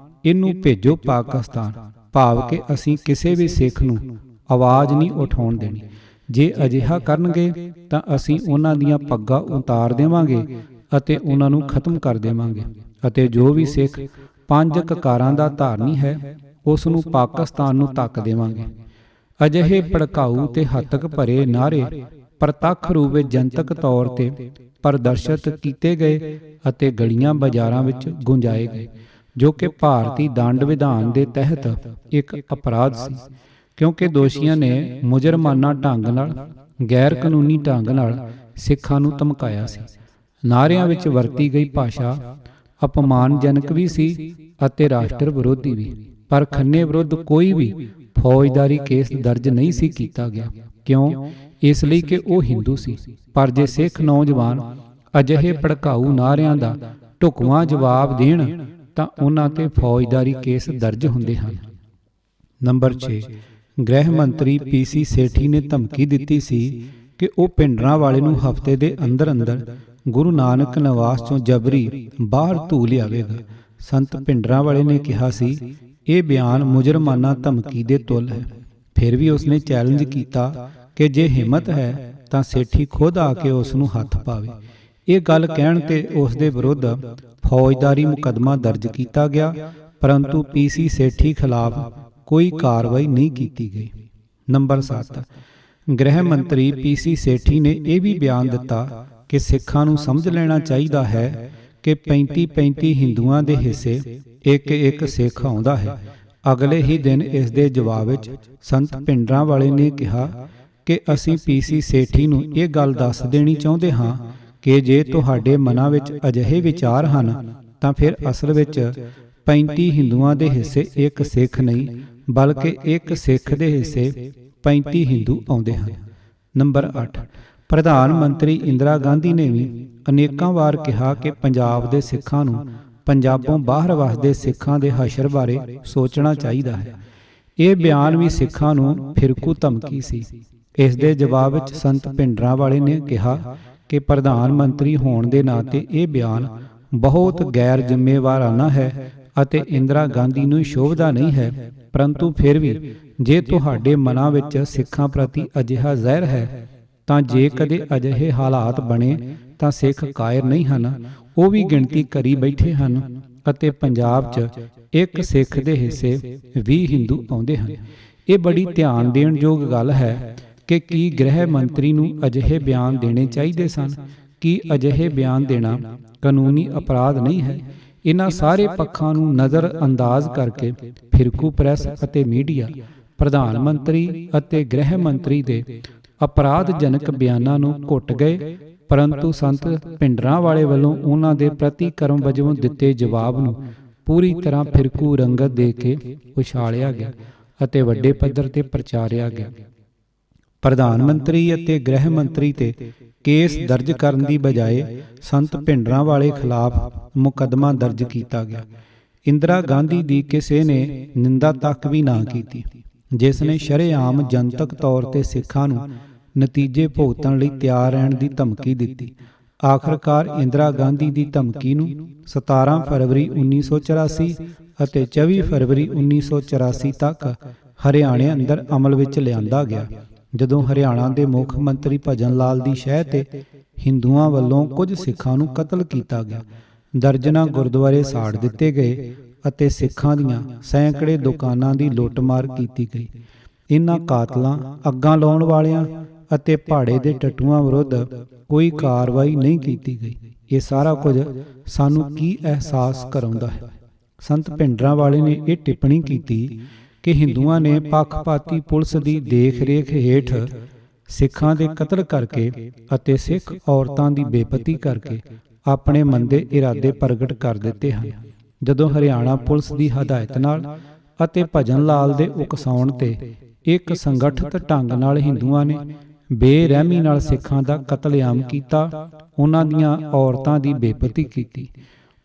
ਇਹਨੂੰ ਭੇਜੋ ਪਾਕਿਸਤਾਨ, ਭਾਵ ਕਿ ਅਸੀਂ ਕਿਸੇ ਵੀ ਸਿੱਖ ਨੂੰ ਆਵਾਜ਼ ਨਹੀਂ ਉਠਾਉਣ ਦੇਣੀ। ਜੇ ਅਜਿਹਾ ਕਰਨਗੇ ਤਾਂ ਅਸੀਂ ਉਹਨਾਂ ਦੀਆਂ ਪੱਗਾਂ ਉਤਾਰ ਦੇਵਾਂਗੇ ਅਤੇ ਉਹਨਾਂ ਨੂੰ ਖਤਮ ਕਰ ਦੇਵਾਂਗੇ, ਅਤੇ ਜੋ ਵੀ ਸਿੱਖ 5 ਕਕਾਰਾਂ ਦਾ ਧਾਰਨੀ ਹੈ ਉਸ ਨੂੰ ਪਾਕਿਸਤਾਨ ਨੂੰ ਧੱਕ ਦੇਵਾਂਗੇ। ਅਜਿਹੇ ਭੜਕਾਊ ਤੇ ਹੱਤਕ ਭਰੇ ਨਾਅਰੇ ਪ੍ਰਤੱਖ ਰੂਪ ਵਿੱਚ ਜਨਤਕ ਤੌਰ ਤੇ ਪ੍ਰਦਰਸ਼ਿਤ ਕੀਤੇ ਗਏ ਅਤੇ ਗਲੀਆਂ ਬਾਜ਼ਾਰਾਂ ਵਿੱਚ ਗੁੰਜਾਏ ਗਏ, ਜੋ ਕਿ ਭਾਰਤੀ ਦੰਡ ਵਿਧਾਨ ਦੇ ਤਹਿਤ ਇੱਕ ਅਪਰਾਧ ਸੀ, ਕਿਉਂਕਿ ਦੋਸ਼ੀਆਂ ਨੇ ਮੁਜਰਮਾਨਾ ਢੰਗ ਨਾਲ, ਗੈਰ ਕਾਨੂੰਨੀ ਢੰਗ ਨਾਲ ਸਿੱਖਾਂ ਨੂੰ ਧਮਕਾਇਆ ਸੀ। ਨਾਅਰਿਆਂ ਵਿੱਚ ਵਰਤੀ ਗਈ ਭਾਸ਼ਾ ਅਪਮਾਨਜਨਕ ਵੀ ਸੀ ਅਤੇ ਰਾਸ਼ਟਰ ਵਿਰੋਧੀ ਵੀ, ਪਰ ਖੰਨੇ ਵਿਰੁੱਧ ਕੋਈ ਵੀ ਫੌਜਦਾਰੀ ਕੇਸ ਦਰਜ ਨਹੀਂ ਸੀ ਕੀਤਾ ਗਿਆ। ਕਿਉਂ? ਇਸ ਲਈ ਕਿ ਉਹ ਹਿੰਦੂ ਸੀ। ਪਰ ਜੇ ਸਿੱਖ ਨੌਜਵਾਨ ਅਜਿਹੇ ਭੜਕਾਊ ਨਾਅਰਿਆਂ ਦਾ ਢੁਕਵਾਂ ਜਵਾਬ ਦੇਣ ਤਾਂ ਉਹਨਾਂ ਤੇ ਫੌਜਦਾਰੀ ਕੇਸ ਦਰਜ ਹੁੰਦੇ ਹਨ। ਨੰਬਰ 6, ਗ੍ਰਹਿ ਮੰਤਰੀ PC ਸੇਠੀ ਨੇ ਧਮਕੀ ਦਿੱਤੀ ਸੀ ਕਿ ਉਹ ਭਿੰਡਰਾਂਵਾਲੇ ਨੂੰ ਹਫ਼ਤੇ ਦੇ ਅੰਦਰ ਅੰਦਰ ਗੁਰੂ ਨਾਨਕ ਨਿਵਾਸ ਚੋਂ ਜਬਰੀ ਬਾਹਰ ਧੂ ਲਿਆਵੇਗਾ। ਸੰਤ ਭਿੰਡਰਾਂਵਾਲੇ ਨੇ ਕਿਹਾ ਸੀ, ਇਹ ਬਿਆਨ ਮੁਜਰਮਾਨਾ ਧਮਕੀ ਦੇ ਤੁੱਲ ਹੈ। ਫਿਰ ਵੀ ਉਸਨੇ ਚੈਲੰਜ ਕੀਤਾ ਕਿ ਜੇ ਹਿੰਮਤ ਹੈ ਤਾਂ ਸੇਠੀ ਖੁਦ ਆ ਕੇ ਉਸ ਨੂੰ ਹੱਥ ਪਾਵੇ। ਇਹ ਗੱਲ ਕਹਿਣ ਤੇ ਉਸ ਦੇ ਵਿਰੁੱਧ ਫੌਜਦਾਰੀ ਮੁਕੱਦਮਾ ਦਰਜ ਕੀਤਾ ਗਿਆ, ਪਰੰਤੂ PC ਸੇਠੀ ਖਿਲਾਫ ਕੋਈ ਕਾਰਵਾਈ ਨਹੀਂ ਕੀਤੀ ਗਈ। ਨੰਬਰ 7, ਗ੍ਰਹਿ ਮੰਤਰੀ PC ਸੇਠੀ ਨੇ ਇਹ ਵੀ ਬਿਆਨ ਦਿੱਤਾ ਕਿ ਸਿੱਖਾਂ ਨੂੰ ਸਮਝ ਲੈਣਾ ਚਾਹੀਦਾ ਹੈ ਕਿ 35-35 ਹਿੰਦੂਆਂ ਦੇ ਹਿੱਸੇ ਇੱਕ ਸਿੱਖ ਆਉਂਦਾ ਹੈ। ਅਗਲੇ ਹੀ ਦਿਨ ਇਸ ਦੇ ਜਵਾਬ ਵਿੱਚ ਸੰਤ ਭਿੰਡਰਾਂਵਾਲੇ ਨੇ ਕਿਹਾ ਕਿ ਅਸੀਂ PC ਸੇਠੀ ਨੂੰ ਇਹ ਗੱਲ ਦੱਸ ਦੇਣੀ ਚਾਹੁੰਦੇ ਹਾਂ ਕਿ ਜੇ ਤੁਹਾਡੇ ਮਨਾਂ ਵਿੱਚ ਅਜਿਹੇ ਵਿਚਾਰ ਹਨ ਤਾਂ ਫਿਰ ਅਸਲ ਵਿੱਚ 35 ਹਿੰਦੂਆਂ ਦੇ ਹਿੱਸੇ ਇੱਕ ਸਿੱਖ ਨਹੀਂ, ਬਲਕਿ ਇੱਕ ਸਿੱਖ ਦੇ ਹਿੱਸੇ 35 ਹਿੰਦੂ ਆਉਂਦੇ ਹਨ। ਨੰਬਰ 8, ਪ੍ਰਧਾਨ ਮੰਤਰੀ ਇੰਦਰਾ ਗਾਂਧੀ ਨੇ ਵੀ ਅਨੇਕਾਂ ਵਾਰ ਕਿਹਾ ਕਿ ਪੰਜਾਬ ਦੇ ਸਿੱਖਾਂ ਨੂੰ ਪੰਜਾਬੋਂ ਬਾਹਰ ਵਸਦੇ ਸਿੱਖਾਂ ਦੇ ਹਸ਼ਰ ਬਾਰੇ ਸੋਚਣਾ ਚਾਹੀਦਾ ਹੈ। ਇਹ ਬਿਆਨ ਵੀ ਸਿੱਖਾਂ ਨੂੰ ਫਿਰਕੂ ਧਮਕੀ ਸੀ। ਇਸ ਦੇ ਜਵਾਬ ਵਿੱਚ ਸੰਤ ਭਿੰਡਰਾਂਵਾਲੇ ਨੇ ਕਿਹਾ ਕਿ ਪ੍ਰਧਾਨ ਮੰਤਰੀ ਹੋਣ ਦੇ ਨਾਤੇ ਇਹ ਬਿਆਨ ਬਹੁਤ ਗੈਰ ਜ਼ਿੰਮੇਵਾਰਾਨਾ ਹੈ ਅਤੇ ਇੰਦਰਾ ਗਾਂਧੀ ਨੂੰ ਸ਼ੋਭਦਾ ਨਹੀਂ ਹੈ, ਪਰੰਤੂ ਫਿਰ ਵੀ ਜੇ ਤੁਹਾਡੇ ਮਨਾਂ ਵਿੱਚ ਸਿੱਖਾਂ ਪ੍ਰਤੀ ਅਜਿਹਾ ਜ਼ਹਿਰ ਹੈ ਤਾਂ ਜੇ ਕਦੇ ਅਜਿਹੇ ਹਾਲਾਤ ਬਣੇ ਤਾਂ ਸਿੱਖ ਕਾਇਰ ਨਹੀਂ ਹਨ, ਉਹ ਵੀ ਗਿਣਤੀ ਕਰੀ ਬੈਠੇ ਹਨ ਅਤੇ ਪੰਜਾਬ 'ਚ ਇੱਕ ਸਿੱਖ ਦੇ ਹਿੱਸੇ 20 ਹਿੰਦੂ ਆਉਂਦੇ ਹਨ। ਇਹ ਬੜੀ ਧਿਆਨ ਦੇਣ ਯੋਗ ਗੱਲ ਹੈ ਕਿ ਕੀ ਗ੍ਰਹਿ ਮੰਤਰੀ ਨੂੰ ਅਜਿਹੇ ਬਿਆਨ ਦੇਣੇ ਚਾਹੀਦੇ ਸਨ? ਕੀ ਅਜਿਹੇ ਬਿਆਨ ਦੇਣਾ ਕਾਨੂੰਨੀ ਅਪਰਾਧ ਨਹੀਂ ਹੈ? ਇਹਨਾਂ ਸਾਰੇ ਪੱਖਾਂ ਨੂੰ ਨਜ਼ਰ ਅੰਦਾਜ਼ ਕਰਕੇ ਫਿਰਕੂ ਪ੍ਰੈਸ ਅਤੇ ਮੀਡੀਆ ਪ੍ਰਧਾਨ ਮੰਤਰੀ ਅਤੇ ਗ੍ਰਹਿ ਮੰਤਰੀ ਦੇ ਅਪਰਾਧਜਨਕ ਬਿਆਨਾਂ ਨੂੰ ਘੁੱਟ ਗਏ, ਪਰੰਤੂ ਸੰਤ ਭਿੰਡਰਾਂਵਾਲੇ ਵੱਲੋਂ ਉਹਨਾਂ ਦੇ ਪ੍ਰਤੀਕਰਮ ਵਜੋਂ ਦਿੱਤੇ ਜਵਾਬ ਨੂੰ ਪੂਰੀ ਤਰ੍ਹਾਂ ਫਿਰਕੂ ਰੰਗਤ ਦੇ ਕੇ ਉਛਾਲਿਆ ਗਿਆ ਅਤੇ ਵੱਡੇ ਪੱਧਰ ਤੇ ਪ੍ਰਚਾਰਿਆ ਗਿਆ। ਪ੍ਰਧਾਨ ਮੰਤਰੀ ਅਤੇ ਗ੍ਰਹਿ ਮੰਤਰੀ ਤੇ ਕੇਸ ਦਰਜ ਕਰਨ ਦੀ ਬਜਾਏ ਸੰਤ ਭਿੰਡਰਾਂਵਾਲੇ ਖਿਲਾਫ ਮੁਕੱਦਮਾ ਦਰਜ ਕੀਤਾ ਗਿਆ। ਇੰਦਰਾ ਗਾਂਧੀ ਦੀ ਕਿਸੇ ਨੇ ਨਿੰਦਾ ਤੱਕ ਵੀ ਨਾ ਕੀਤੀ, ਜਿਸ ਨੇ ਸ਼ਰੇਆਮ ਜਨਤਕ ਤੌਰ ਤੇ ਸਿੱਖਾਂ ਨੂੰ ਨਤੀਜੇ ਭੁਗਤਣ ਲਈ ਤਿਆਰ ਰਹਿਣ ਦੀ ਧਮਕੀ ਦਿੱਤੀ। ਆਖਰਕਾਰ ਇੰਦਰਾ ਗਾਂਧੀ ਦੀ ਧਮਕੀ ਨੂੰ 17 ਫਰਵਰੀ 1984 ਅਤੇ 24 ਫਰਵਰੀ 1984 ਤੱਕ ਹਰਿਆਣੇ ਅੰਦਰ ਅਮਲ ਵਿੱਚ ਲਿਆਂਦਾ ਗਿਆ, ਜਦੋਂ ਹਰਿਆਣਾ ਦੇ ਮੁੱਖ ਮੰਤਰੀ ਭਜਨ ਲਾਲ ਦੀ ਸ਼ਹਿ ਤੇ ਹਿੰਦੂਆਂ ਵੱਲੋਂ ਕੁਝ ਸਿੱਖਾਂ ਨੂੰ ਕਤਲ ਕੀਤਾ ਗਿਆ। ਦਰਜਨਾਂ ਗੁਰਦੁਆਰੇ ਸਾੜ ਦਿੱਤੇ ਗਏ ਅਤੇ ਸਿੱਖਾਂ ਦੀਆਂ ਸੈਂਕੜੇ ਦੁਕਾਨਾਂ ਦੀ ਲੁੱਟਮਾਰ ਕੀਤੀ ਗਈ। ਇਨ੍ਹਾਂ ਕਾਤਲਾਂ, ਅੱਗਾਂ ਲਾਉਣ ਵਾਲਿਆਂ ਅਤੇ ਪਹਾੜੇ ਦੇ ਟੱਟੂਆਂ ਵਿਰੁੱਧ ਕੋਈ ਕਾਰਵਾਈ ਨਹੀਂ ਕੀਤੀ ਗਈ। ਇਹ ਸਾਰਾ ਕੁਝ ਸਾਨੂੰ ਕੀ ਅਹਿਸਾਸ ਕਰਾਉਂਦਾ ਹੈ? ਸੰਤ ਭਿੰਡਰਾਂਵਾਲੇ ਨੇ ਇਹ ਟਿੱਪਣੀ ਕੀਤੀ ਕਿ ਹਿੰਦੂਆਂ ਨੇ ਪੱਖਪਾਤੀ ਪੁਲਿਸ ਦੀ ਦੇਖ-ਰੇਖ ਹੇਠ ਸਿੱਖਾਂ ਦੇ ਕਤਲ ਕਰਕੇ ਅਤੇ ਸਿੱਖ ਔਰਤਾਂ ਦੀ ਬੇਪਤੀ ਕਰਕੇ ਆਪਣੇ ਮੰਦੇ ਇਰਾਦੇ ਪ੍ਰਗਟ ਕਰ ਦਿੱਤੇ ਹਨ। ਜਦੋਂ ਹਰਿਆਣਾ ਪੁਲਿਸ ਦੀ ਹਦਾਇਤ ਨਾਲ ਅਤੇ ਭਜਨ ਲਾਲ ਦੇ ਉਕਸਾਉਣ ਤੇ ਇੱਕ ਸੰਗਠਿਤ ਢੰਗ ਨਾਲ ਹਿੰਦੂਆਂ ਨੇ ਬੇਰਹਿਮੀ ਨਾਲ ਸਿੱਖਾਂ ਦਾ ਕਤਲੇਆਮ ਕੀਤਾ, ਉਹਨਾਂ ਦੀਆਂ ਔਰਤਾਂ ਦੀ ਬੇਪਤੀ ਕੀਤੀ,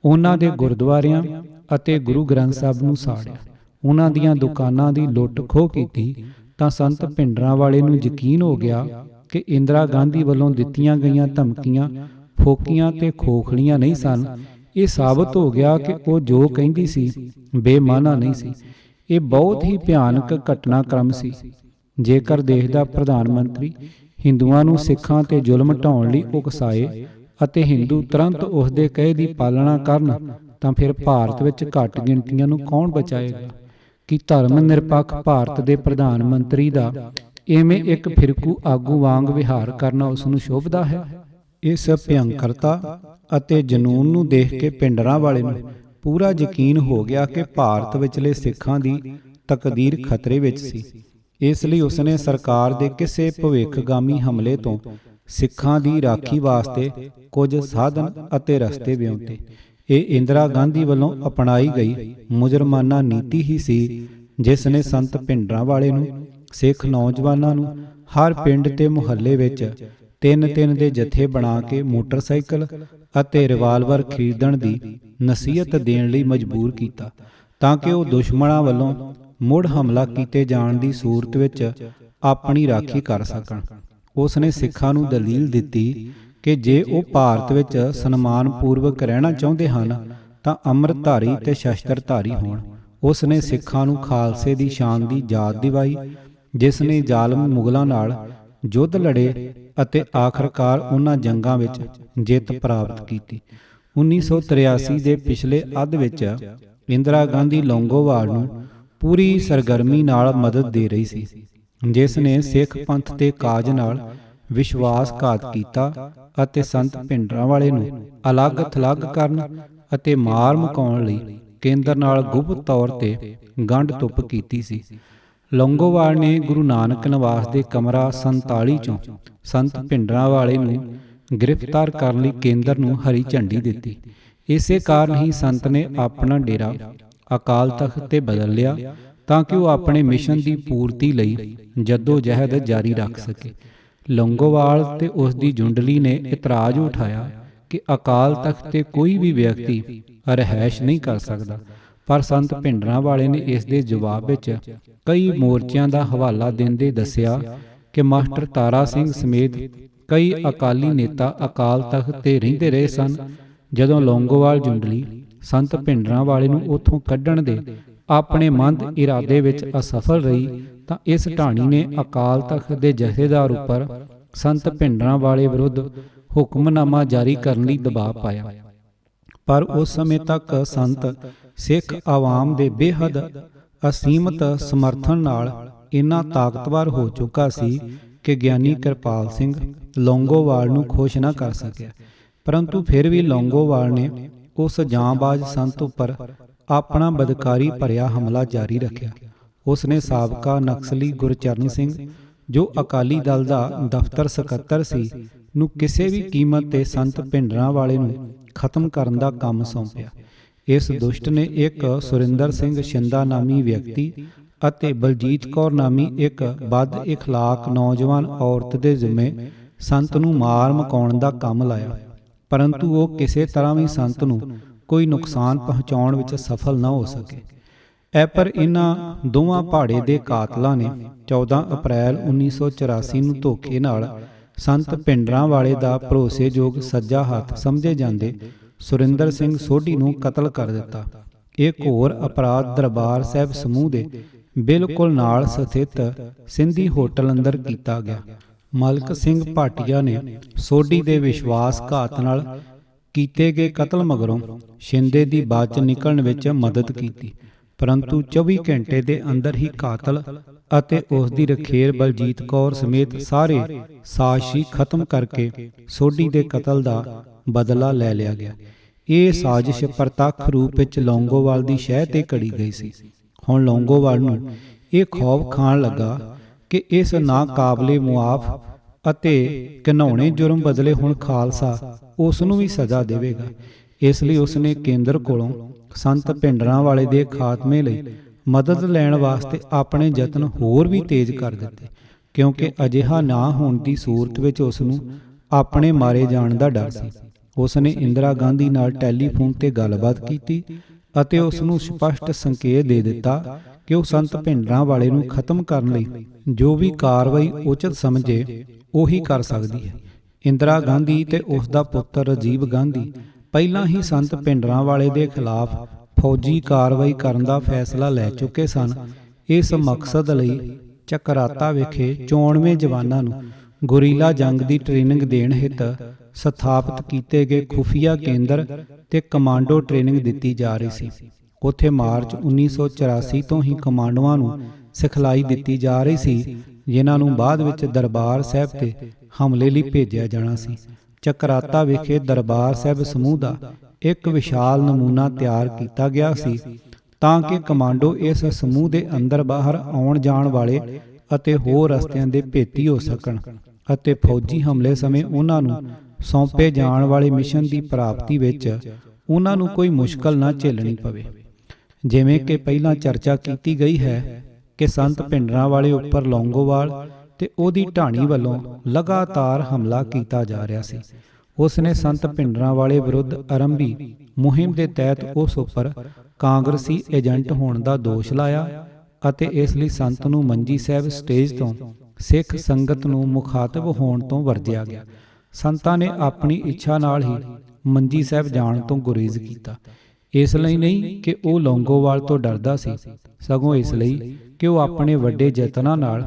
ਉਹਨਾਂ ਦੇ ਗੁਰਦੁਆਰਿਆਂ ਅਤੇ ਗੁਰੂ ਗ੍ਰੰਥ ਸਾਹਿਬ ਨੂੰ ਸਾੜਿਆ, ਉਹਨਾਂ ਦੀਆਂ ਦੁਕਾਨਾਂ ਦੀ ਲੁੱਟ ਖੋਹ ਕੀਤੀ, ਤਾਂ ਸੰਤ ਭਿੰਡਰਾਂਵਾਲੇ ਨੂੰ ਯਕੀਨ ਹੋ ਗਿਆ ਕਿ ਇੰਦਰਾ ਗਾਂਧੀ ਵੱਲੋਂ ਦਿੱਤੀਆਂ ਗਈਆਂ ਧਮਕੀਆਂ ਫੋਕੀਆਂ ਤੇ ਖੋਖਲੀਆਂ ਨਹੀਂ ਸਨ। ਇਹ ਸਾਬਤ ਹੋ ਗਿਆ ਕਿ ਉਹ ਜੋ ਕਹਿੰਦੀ ਸੀ ਬੇਮਾਨਾ ਨਹੀਂ ਸੀ। ਇਹ ਬਹੁਤ ਹੀ ਭਿਆਨਕ ਘਟਨਾਕ੍ਰਮ ਸੀ। ਜੇਕਰ ਦੇਸ਼ ਦਾ ਪ੍ਰਧਾਨ ਮੰਤਰੀ ਹਿੰਦੂਆਂ ਨੂੰ ਸਿੱਖਾਂ ਤੇ ਜ਼ੁਲਮ ਢਾਉਣ ਲਈ ਉਕਸਾਏ ਅਤੇ ਹਿੰਦੂ ਤੁਰੰਤ ਉਸ ਦੇ ਕਹੇ ਦੀ ਪਾਲਣਾ ਕਰਨ, ਤਾਂ ਫਿਰ ਭਾਰਤ ਵਿੱਚ ਘੱਟ ਗਿਣਤੀਆਂ ਨੂੰ ਕੌਣ ਬਚਾਏਗਾ? ਕਿ ਧਰਮ ਨਿਰਪੱਖ ਭਾਰਤ ਦੇ ਪ੍ਰਧਾਨ ਮੰਤਰੀ ਦਾ ਇਵੇਂ ਇੱਕ ਫਿਰਕੂ ਆਗੂ ਵਾਂਗ ਵਿਹਾਰ ਕਰਨਾ ਉਸ ਨੂੰ ਸ਼ੋਭਦਾ ਹੈ। ਇਸ ਭਿਅੰਕਰਤਾ ਅਤੇ ਜਨੂਨ ਨੂੰ ਦੇਖ ਕੇ ਭਿੰਡਰਾਂਵਾਲੇ ਨੂੰ ਪੂਰਾ ਯਕੀਨ ਹੋ ਗਿਆ ਕਿ ਭਾਰਤ ਵਿਚਲੇ ਸਿੱਖਾਂ ਦੀ ਤਕਦੀਰ ਖਤਰੇ ਵਿੱਚ ਸੀ। ਇਸ ਲਈ ਉਸਨੇ ਸਰਕਾਰ ਦੇ ਕਿਸੇ ਭਵਿੱਖਗਾਮੀ ਹਮਲੇ ਤੋਂ ਸਿੱਖਾਂ ਦੀ ਰਾਖੀ ਵਾਸਤੇ ਕੁਝ ਸਾਧਨ ਅਤੇ ਰਸਤੇ ਵਿਉਂਤੇ। ਇਹ ਇੰਦਰਾ ਗਾਂਧੀ ਵੱਲੋਂ ਅਪਣਾਈ ਗਈ ਮੁਜਰਮਾਨਾ ਨੀਤੀ ਹੀ ਸੀ, ਜਿਸ ਨੇ ਸੰਤ ਭਿੰਡਰਾਂਵਾਲੇ ਨੂੰ ਸਿੱਖ ਨੌਜਵਾਨਾਂ ਨੂੰ ਹਰ ਪਿੰਡ ਤੇ ਮੁਹੱਲੇ ਵਿੱਚ 3-3 ਦੇ ਜਥੇ ਬਣਾ ਕੇ ਮੋਟਰਸਾਈਕਲ ਅਤੇ ਰਿਵਾਲਵਰ ਖਰੀਦਣ ਦੀ ਨਸੀਹਤ ਦੇਣ ਲਈ ਮਜਬੂਰ ਕੀਤਾ, ਤਾਂ ਕਿ ਉਹ ਦੁਸ਼ਮਣਾਂ ਵੱਲੋਂ ਮੁੜ ਹਮਲਾ ਕੀਤੇ ਜਾਣ ਦੀ ਸੂਰਤ ਵਿੱਚ ਆਪਣੀ ਰਾਖੀ ਕਰ ਸਕਣ। ਉਸ ਨੇ ਸਿੱਖਾਂ ਨੂੰ ਦਲੀਲ ਦਿੱਤੀ ਕਿ ਜੇ ਉਹ ਭਾਰਤ ਵਿੱਚ ਸਨਮਾਨਪੂਰਵਕ ਰਹਿਣਾ ਚਾਹੁੰਦੇ ਹਨ ਤਾਂ ਅੰਮ੍ਰਿਤਧਾਰੀ ਤੇ ਸ਼ਸਤਰਧਾਰੀ ਹੋਣ। ਉਸ ਨੇ ਸਿੱਖਾਂ ਨੂੰ ਖਾਲਸੇ ਦੀ ਸ਼ਾਨ ਦੀ ਯਾਦ ਦਿਵਾਈ, ਜਿਸ ਨੇ ਜ਼ਾਲਮ ਮੁਗਲਾਂ ਨਾਲ ਯੁੱਧ ਲੜੇ ਅਤੇ ਆਖਰਕਾਰ ਉਹਨਾਂ ਜੰਗਾਂ ਵਿੱਚ ਜਿੱਤ ਪ੍ਰਾਪਤ ਕੀਤੀ। 1983 ਦੇ ਪਿਛਲੇ ਅੱਧ ਵਿੱਚ ਇੰਦਰਾ ਗਾਂਧੀ ਲੌਂਗੋਵਾਲ ਨੂੰ ਪੂਰੀ ਸਰਗਰਮੀ ਨਾਲ ਮਦਦ ਦੇ ਰਹੀ ਸੀ, ਜਿਸ ਨੇ ਸਿੱਖ ਪੰਥ ਦੇ ਕਾਜ ਨਾਲ ਵਿਸ਼ਵਾਸਘਾਤ ਕੀਤਾ ਅਤੇ ਸੰਤ ਭਿੰਡਰਾਂਵਾਲੇ ਨੂੰ ਅਲੱਗ-ਥਲੱਗ ਕਰਨ ਅਤੇ ਮਾਰ ਮੁਕਾਉਣ ਲਈ ਕੇਂਦਰ ਨਾਲ ਗੁਪਤ ਤੌਰ ਤੇ ਗੰਢ ਤੁੱਪ ਕੀਤੀ ਸੀ। ਲੌਂਗੋਵਾਲ ਨੇ ਗੁਰੂ ਨਾਨਕ ਨਿਵਾਸ ਦੇ ਕਮਰਾ 47 ਚੋਂ ਸੰਤ ਭਿੰਡਰਾਂਵਾਲੇ ਨੂੰ ਗ੍ਰਿਫਤਾਰ ਕਰਨ ਲਈ ਕੇਂਦਰ ਨੂੰ ਹਰੀ ਝੰਡੀ ਦਿੱਤੀ। ਇਸੇ ਕਾਰਨ ਹੀ ਸੰਤ ਨੇ ਆਪਣਾ ਡੇਰਾ ਅਕਾਲ ਤਖਤ ਤੇ ਬਦਲ ਲਿਆ, ਤਾਂ ਕਿ ਉਹ ਆਪਣੇ ਮਿਸ਼ਨ ਦੀ ਪੂਰਤੀ ਲਈ ਜੱਦੋ-ਜਹਿਦ ਜਾਰੀ ਰੱਖ ਸਕੇ। ਲੌਂਗੋਵਾਲ ਤੇ ਉਸ ਦੀ ਜੁੰਡਲੀ ਨੇ ਇਤਰਾਜ਼ ਉਠਾਇਆ ਕਿ ਅਕਾਲ ਤਖਤ ਤੇ ਕੋਈ ਵੀ ਵਿਅਕਤੀ ਰਿਹਾਇਸ਼ ਨਹੀਂ ਕਰ ਸਕਦਾ, ਪਰ ਸੰਤ ਭਿੰਡਰਾਂਵਾਲੇ ਨੇ ਇਸ ਦੇ ਜਵਾਬ ਵਿੱਚ ਕਈ ਮੋਰਚਿਆਂ ਦਾ ਹਵਾਲਾ ਦਿੰਦੇ ਦੱਸਿਆ ਕਿ ਮਾਸਟਰ ਤਾਰਾ ਸਿੰਘ ਸਮੇਤ ਕਈ ਅਕਾਲੀ ਨੇਤਾ ਅਕਾਲ ਤਖਤ ਤੇ ਰਹਿੰਦੇ ਰਹੇ ਸਨ। ਜਦੋਂ ਲੌਂਗੋਵਾਲ ਜੁੰਡਲੀ ਸੰਤ ਭਿੰਡਰਾਂਵਾਲੇ ਨੂੰ ਉੱਥੋਂ ਕੱਢਣ ਦੇ ਆਪਣੇ ਮੰਦ ਇਰਾਦੇ ਵਿੱਚ ਅਸਫਲ ਰਹੀ ਤਾਂ ਇਸ ਢਾਣੀ ਨੇ ਅਕਾਲ ਤਖਤ ਦੇ ਜਥੇਦਾਰ ਉੱਪਰ ਸੰਤ ਭਿੰਡਰਾਂਵਾਲੇ ਵਿਰੁੱਧ ਹੁਕਮਨਾਮਾ ਜਾਰੀ ਕਰਨ ਲਈ ਦਬਾਅ ਪਾਇਆ। ਪਰ ਉਸ ਸਮੇਂ ਤੱਕ ਸੰਤ ਸਿੱਖ ਆਵਾਮ ਦੇ ਬੇਹੱਦ ਅਸੀਮਤ ਸਮਰਥਨ ਨਾਲ ਇੰਨਾ ਤਾਕਤਵਰ ਹੋ ਚੁੱਕਾ ਸੀ ਕਿ ਗਿਆਨੀ ਕਿਰਪਾਲ ਸਿੰਘ ਲੌਂਗੋਵਾਲ ਨੂੰ ਖੁਸ਼ ਨਾ ਕਰ ਸਕਿਆ। ਪਰੰਤੂ ਫਿਰ ਵੀ ਲੌਂਗੋਵਾਲ ਨੇ ਉਸ ਜਾਂਬਾਜ਼ ਸੰਤ ਉੱਪਰ ਆਪਣਾ ਬਦਕਾਰੀ ਭਰਿਆ ਹਮਲਾ ਜਾਰੀ ਰੱਖਿਆ। ਉਸ ਨੇ ਸਾਬਕਾ ਨਕਸਲੀ ਗੁਰਚਰਨ ਸਿੰਘ, ਜੋ ਅਕਾਲੀ ਦਲ ਦਾ ਦਫ਼ਤਰ ਸਕੱਤਰ ਸੀ, ਨੂੰ ਕਿਸੇ ਵੀ ਕੀਮਤ ਤੇ ਸੰਤ ਭਿੰਡਰਾਂਵਾਲੇ ਨੂੰ ਖਤਮ ਕਰਨ ਦਾ ਕੰਮ ਸੌਂਪਿਆ। ਇਸ ਦੁਸ਼ਟ ਨੇ ਇੱਕ ਸੁਰਿੰਦਰ ਸਿੰਘ ਸ਼ਿੰਦਾ ਨਾਮੀ ਵਿਅਕਤੀ ਅਤੇ ਬਲਜੀਤ ਕੌਰ ਨਾਮੀ ਇੱਕ ਬਦ ਇਖਲਾਕ ਨੌਜਵਾਨ ਔਰਤ ਦੇ ਜ਼ਿੰਮੇ ਸੰਤ ਨੂੰ ਮਾਰ ਮੁਕਾਉਣ ਦਾ ਕੰਮ ਲਾਇਆ, ਪਰੰਤੂ ਉਹ ਕਿਸੇ ਤਰ੍ਹਾਂ ਵੀ ਸੰਤ ਨੂੰ ਕੋਈ ਨੁਕਸਾਨ ਪਹੁੰਚਾਉਣ ਵਿੱਚ ਸਫਲ ਨਾ ਹੋ ਸਕੇ। ਪਰ ਇਹਨਾਂ ਦੋਵਾਂ ਭਾੜੇ ਦੇ ਕਾਤਲਾਂ ਨੇ 14 ਅਪ੍ਰੈਲ 1984 ਨੂੰ ਧੋਖੇ ਨਾਲ ਸੰਤ ਭਿੰਡਰਾਂਵਾਲੇ ਦਾ ਭਰੋਸੇਯੋਗ ਸੱਜਾ ਹੱਥ ਸਮਝੇ ਜਾਂਦੇ ਸੁਰਿੰਦਰ ਸਿੰਘ ਸੋਢੀ ਨੂੰ ਕਤਲ ਕਰ ਦਿੱਤਾ। ਇਹ ਘੋਰ ਅਪਰਾਧ ਦਰਬਾਰ ਸਾਹਿਬ ਸਮੂਹ ਦੇ ਬਿਲਕੁਲ ਨਾਲ ਸਥਿਤ ਸਿੰਧੀ ਹੋਟਲ ਅੰਦਰ ਕੀਤਾ ਗਿਆ। ਮਲਕ ਸਿੰਘ ਭਾਟੀਆ ਨੇ ਸੋਢੀ ਦੇ ਵਿਸ਼ਵਾਸਘਾਤ ਨਾਲ ਕੀਤੇ ਗਏ ਕਤਲ ਮਗਰੋਂ ਸ਼ਿੰਦੇ ਦੀ ਬਚ ਨਿਕਲਣ ਵਿੱਚ ਮਦਦ ਕੀਤੀ, ਪਰੰਤੂ 24 ਘੰਟੇ ਦੇ ਅੰਦਰ ਹੀ ਕਾਤਲ ਅਤੇ ਉਸ ਦੀ ਰਖੇਰ ਬਲਜੀਤ ਕੌਰ ਸਮੇਤ ਸਾਰੇ ਸਾਜ਼ਿਸ਼ੀ ਖਤਮ ਕਰਕੇ ਸੋਢੀ ਦੇ ਕਤਲ ਦਾ ਬਦਲਾ ਲੈ ਲਿਆ ਗਿਆ। ਇਹ ਸਾਜ਼ਿਸ਼ ਪ੍ਰਤੱਖ ਰੂਪ ਵਿੱਚ ਲੌਂਗੋਵਾਲ ਦੀ ਸ਼ਹਿ ਤੇ ਘੜੀ ਗਈ ਸੀ। ਹੁਣ ਲੌਂਗੋਵਾਲ ਨੂੰ ਇਹ ਖੌਫ ਖਾਣ ਲੱਗਾ ਕਿ ਇਸ ਨਾਕਾਬਲੇ ਮੁਆਫ ਅਤੇ ਘਿਨਾਉਣੇ ਜੁਰਮ ਬਦਲੇ ਹੁਣ ਖਾਲਸਾ ਉਸ ਨੂੰ ਵੀ ਸਜ਼ਾ ਦੇਵੇਗਾ। ਇਸ ਲਈ ਉਸ ਨੇ ਕੇਂਦਰ ਕੋਲੋਂ ਸੰਤ ਭਿੰਡਰਾਂਵਾਲੇ ਦੇ ਖਾਤਮੇ ਲਈ ਮਦਦ ਲੈਣ ਵਾਸਤੇ ਆਪਣੇ ਯਤਨ ਹੋਰ ਵੀ ਤੇਜ਼ ਕਰ ਦਿੱਤੇ, ਕਿਉਂਕਿ ਅਜਿਹਾ ਨਾ ਹੋਣ ਦੀ ਸੂਰਤ ਵਿੱਚ ਉਸ ਨੂੰ ਆਪਣੇ ਮਾਰੇ ਜਾਣ ਦਾ ਡਰ ਸੀ। ਉਸ ਨੇ ਇੰਦਰਾ ਗਾਂਧੀ ਨਾਲ ਟੈਲੀਫੋਨ ਤੇ ਗੱਲਬਾਤ ਕੀਤੀ ਅਤੇ ਉਸ ਨੂੰ ਸਪਸ਼ਟ ਸੰਕੇਤ ਦੇ ਦਿੱਤਾ ਕਿ ਉਹ ਸੰਤ ਭਿੰਡਰਾਂਵਾਲੇ ਨੂੰ ਖਤਮ ਕਰਨ ਲਈ ਜੋ ਵੀ ਕਾਰਵਾਈ ਉਚਿਤ ਸਮਝੇ ਉਹੀ ਕਰ ਸਕਦੀ ਹੈ। ਇੰਦਰਾ ਗਾਂਧੀ ਤੇ ਉਸ ਦਾ ਪੁੱਤਰ ਰਾਜੀਵ ਗਾਂਧੀ ਪਹਿਲਾਂ ਹੀ ਸੰਤ ਭਿੰਡਰਾਂਵਾਲੇ ਦੇ ਖਿਲਾਫ ਫੌਜੀ ਕਾਰਵਾਈ ਕਰਨ ਦਾ ਫੈਸਲਾ ਲੈ ਚੁੱਕੇ ਸਨ। ਇਸ ਮਕਸਦ ਲਈ ਚਕਰਾਤਾ ਵਿਖੇ 94 ਜਵਾਨਾਂ ਨੂੰ ਗੁਰੀਲਾ ਜੰਗ ਦੀ ਟ੍ਰੇਨਿੰਗ ਦੇਣ ਹਿੱਤ ਸਥਾਪਿਤ ਕੀਤੇ ਗਏ ਖੁਫੀਆ ਕੇਂਦਰ ਤੇ ਕਮਾਂਡੋ ਟ੍ਰੇਨਿੰਗ ਦਿੱਤੀ ਜਾ ਰਹੀ ਸੀ। ਉੱਥੇ ਮਾਰਚ 1984 ਤੋਂ ਹੀ ਕਮਾਂਡੋਆਂ ਨੂੰ ਸਿਖਲਾਈ ਦਿੱਤੀ ਜਾ ਰਹੀ ਸੀ, ਜਿਨ੍ਹਾਂ ਨੂੰ ਬਾਅਦ ਵਿੱਚ ਦਰਬਾਰ ਸਾਹਿਬ ਤੇ ਹਮਲੇ ਲਈ ਭੇਜਿਆ ਜਾਣਾ ਸੀ। ਚਕਰਾਤਾ ਵਿਖੇ ਦਰਬਾਰ ਸਾਹਿਬ ਸਮੂਹ ਦਾ ਇੱਕ ਵਿਸ਼ਾਲ ਨਮੂਨਾ ਤਿਆਰ ਕੀਤਾ ਗਿਆ ਸੀ ਤਾਂ ਕਿ ਕਮਾਂਡੋ ਇਸ ਸਮੂਹ ਦੇ ਅੰਦਰ ਬਾਹਰ ਆਉਣ ਜਾਣ ਵਾਲੇ ਅਤੇ ਹੋਰ ਰਸਤਿਆਂ ਦੇ ਭੇਤੀ ਹੋ ਸਕਣ ਅਤੇ ਫੌਜੀ ਹਮਲੇ ਸਮੇਂ ਉਹਨਾਂ ਨੂੰ ਸੌਂਪੇ ਜਾਣ ਵਾਲੇ ਮਿਸ਼ਨ ਦੀ ਪ੍ਰਾਪਤੀ ਵਿੱਚ ਉਹਨਾਂ ਨੂੰ ਕੋਈ ਮੁਸ਼ਕਲ ਨਾ ਝੇਲਣੀ ਪਵੇ। ਜਿਵੇਂ ਕਿ ਪਹਿਲਾਂ ਚਰਚਾ ਕੀਤੀ ਗਈ ਹੈ ਕਿ ਸੰਤ ਭਿੰਡਰਾਂਵਾਲੇ ਉੱਪਰ ਲੌਂਗੋਵਾਲ ਤੇ ਉਹਦੀ ਢਾਣੀ ਵੱਲੋਂ ਲਗਾਤਾਰ ਹਮਲਾ ਕੀਤਾ ਜਾ ਰਿਹਾ ਸੀ। ਉਸ ਨੇ ਸੰਤ ਭਿੰਡਰਾਂਵਾਲੇ ਵਿਰੁੱਧ ਆਰੰਭੀ ਮੁਹਿੰਮ ਦੇ ਤਹਿਤ ਉਸ ਉੱਪਰ ਕਾਂਗਰਸੀ ਏਜੰਟ ਹੋਣ ਦਾ ਦੋਸ਼ ਲਾਇਆ ਅਤੇ ਇਸ ਲਈ ਸੰਤ ਨੂੰ ਮੰਜੀ ਸਾਹਿਬ ਸਟੇਜ ਤੋਂ ਸਿੱਖ ਸੰਗਤ ਨੂੰ ਮੁਖਾਤਬ ਹੋਣ ਤੋਂ ਵਰਜਿਆ ਗਿਆ। ਸੰਤਾਂ ਨੇ ਆਪਣੀ ਇੱਛਾ ਨਾਲ ਹੀ ਮੰਜੀ ਸਾਹਿਬ ਜਾਣ ਤੋਂ ਗੁਰੇਜ਼ ਕੀਤਾ, ਇਸ ਲਈ ਨਹੀਂ ਕਿ ਉਹ ਲੌਂਗੋਵਾਲ ਤੋਂ ਡਰਦਾ ਸੀ, ਸਗੋਂ ਇਸ ਲਈ ਕਿ ਉਹ ਆਪਣੇ ਵੱਡੇ ਯਤਨਾਂ ਨਾਲ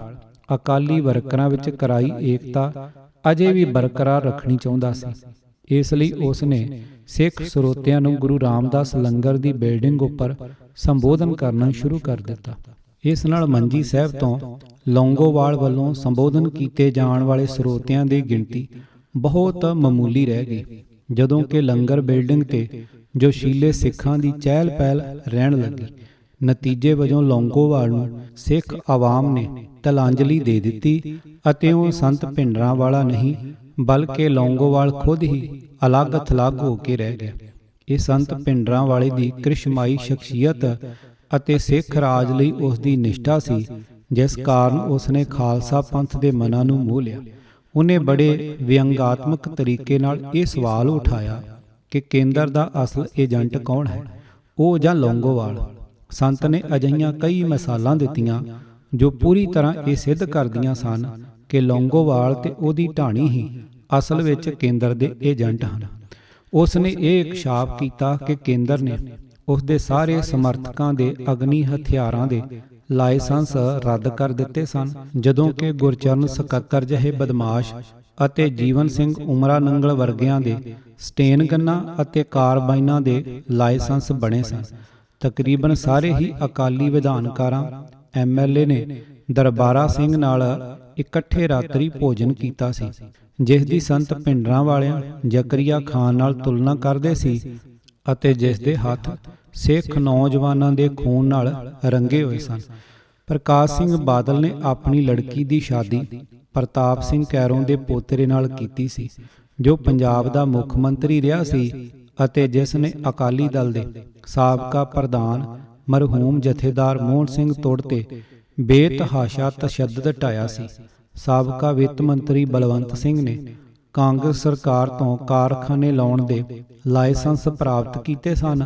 ਅਕਾਲੀ ਵਰਕਰਾਂ ਵਿੱਚ ਕਰਾਈ ਏਕਤਾ ਅਜੇ ਵੀ ਬਰਕਰਾਰ ਰੱਖਣੀ ਚਾਹੁੰਦਾ ਸੀ। ਇਸ ਲਈ ਉਸ ਨੇ ਸਿੱਖ ਸਰੋਤਿਆਂ ਨੂੰ ਗੁਰੂ ਰਾਮਦਾਸ ਲੰਗਰ ਦੀ ਬਿਲਡਿੰਗ ਉੱਪਰ ਸੰਬੋਧਨ ਕਰਨਾ ਸ਼ੁਰੂ ਕਰ ਦਿੱਤਾ। ਇਸ ਨਾਲ ਮੰਜੀ ਸਾਹਿਬ ਤੋਂ ਲੌਂਗੋਵਾਲ ਵੱਲੋਂ ਸੰਬੋਧਨ ਕੀਤੇ ਜਾਣ ਵਾਲੇ ਸਰੋਤਿਆਂ ਦੀ ਗਿਣਤੀ ਬਹੁਤ ਮਾਮੂਲੀ ਰਹਿ ਗਈ, ਜਦੋਂ ਕਿ ਲੰਗਰ ਬਿਲਡਿੰਗ ਤੇ ਜੋਸ਼ੀਲੇ ਸਿੱਖਾਂ ਦੀ ਚਹਿਲ ਪਹਿਲ ਰਹਿਣ ਲੱਗੀ। ਨਤੀਜੇ ਵਜੋਂ ਲੌਂਗੋਵਾਲ ਨੂੰ ਸਿੱਖ ਆਵਾਮ ਨੇ ਤਿਲਾਂਜਲੀ ਦੇ ਦਿੱਤੀ ਅਤੇ ਉਹ ਸੰਤ ਭਿੰਡਰਾਂਵਾਲਾ ਨਹੀਂ ਬਲਕਿ ਲੌਂਗੋਵਾਲ ਖੁਦ ਹੀ ਅਲੱਗ ਥਲੱਗ ਹੋ ਕੇ ਰਹਿ ਗਿਆ। ਇਹ ਸੰਤ ਭਿੰਡਰਾਂਵਾਲੇ ਦੀ ਕ੍ਰਿਸ਼ਮਾਈ ਸ਼ਖਸੀਅਤ ਅਤੇ ਸਿੱਖ ਰਾਜ ਲਈ ਉਸ ਦੀ ਨਿਸ਼ਠਾ ਸੀ, ਜਿਸ ਕਾਰਨ ਉਸ ਨੇ ਖਾਲਸਾ ਪੰਥ ਦੇ ਮਨਾਂ ਨੂੰ ਮੋਹ ਲਿਆ। ਉਹਨੇ ਬੜੇ ਵਿਅੰਗਾਤਮਕ ਤਰੀਕੇ ਨਾਲ ਇਹ ਸਵਾਲ ਉਠਾਇਆ ਕਿ ਕੇਂਦਰ ਦਾ ਅਸਲ ਏਜੰਟ ਕੌਣ ਹੈ, ਉਹ ਜਾਂ ਲੌਂਗੋਵਾਲ। ਸੰਤ ਨੇ ਅਜਿਹੀਆਂ ਕਈ ਮਿਸਾਲਾਂ ਦਿੱਤੀਆਂ ਜੋ ਪੂਰੀ ਤਰ੍ਹਾਂ ਇਹ ਸਿੱਧ ਕਰਦੀਆਂ ਸਨ ਕਿ ਲੌਂਗੋਵਾਲ ਤੇ ਉਹਦੀ ਢਾਣੀ ਹੀ ਅਸਲ ਵਿੱਚ ਕੇਂਦਰ ਦੇ ਏਜੰਟ ਹਨ। ਉਸ ਨੇ ਇਹ ਇਕਸ਼ਾਫ ਕੀਤਾ ਕਿ ਕੇਂਦਰ ਨੇ ਉਸ ਦੇ ਸਾਰੇ ਸਮਰਥਕਾਂ ਦੇ ਅਗਨੀ ਹਥਿਆਰਾਂ ਦੇ ਲਾਇਸੈਂਸ ਰੱਦ ਕਰ ਦਿੱਤੇ ਸਨ, ਜਦੋਂ ਕਿ ਗੁਰਚਰਨ ਸਕੱਤਰ ਜਿਹੇ ਬਦਮਾਸ਼ ਅਤੇ ਜੀਵਨ ਸਿੰਘ ਉਮਰਾ ਨੰਗਲ ਵਰਗਿਆਂ ਦੇ ਸਟੇਨ ਗੰਨਾਂ ਅਤੇ ਕਾਰਬਾਈਨਾਂ ਦੇ ਲਾਇਸੈਂਸ ਬਣੇ ਸਨ। ਤਕਰੀਬਨ ਸਾਰੇ ਹੀ ਅਕਾਲੀ ਵਿਧਾਨਕਾਰਾਂ MLA ਨੇ ਦਰਬਾਰਾ ਸਿੰਘ ਨਾਲ ਇਕੱਠੇ ਰਾਤਰੀ ਭੋਜਨ ਕੀਤਾ ਸੀ, ਜਿਸ ਦੀ ਸੰਤ ਭਿੰਡਰਾਂਵਾਲਿਆਂ ਜ਼ਕਰੀਆ ਖਾਨ ਨਾਲ ਤੁਲਨਾ ਕਰਦੇ ਸੀ ਅਤੇ ਜਿਸ ਦੇ ਹੱਥ ਸਿੱਖ ਨੌਜਵਾਨਾਂ ਦੇ ਖੂਨ ਨਾਲ ਰੰਗੇ ਹੋਏ ਸਨ। ਪ੍ਰਕਾਸ਼ ਸਿੰਘ ਬਾਦਲ ਨੇ ਆਪਣੀ ਲੜਕੀ ਦੀ ਸ਼ਾਦੀ ਪ੍ਰਤਾਪ ਸਿੰਘ ਕੈਰੋਂ ਦੇ ਪੋਤਰੇ ਨਾਲ ਕੀਤੀ ਸੀ, ਜੋ ਪੰਜਾਬ ਦਾ ਮੁੱਖ ਮੰਤਰੀ ਰਿਹਾ ਸੀ ਅਤੇ ਜਿਸ ਨੇ ਅਕਾਲੀ ਦਲ ਦੇ ਸਾਬਕਾ ਪ੍ਰਧਾਨ ਮਰਹੂਮ ਜਥੇਦਾਰ ਮੋਹਨ ਸਿੰਘ ਤੁੜ ਤੇ ਬੇਤਹਾਸ਼ਾ ਤਸ਼ੱਦਦ ਢਾਇਆ ਸੀ। ਸਾਬਕਾ ਵਿੱਤ ਮੰਤਰੀ ਬਲਵੰਤ ਸਿੰਘ ਨੇ ਕਾਂਗਰਸ ਸਰਕਾਰ ਤੋਂ ਕਾਰਖਾਨੇ ਲਾਉਣ ਦੇ ਲਾਇਸੈਂਸ ਪ੍ਰਾਪਤ ਕੀਤੇ ਸਨ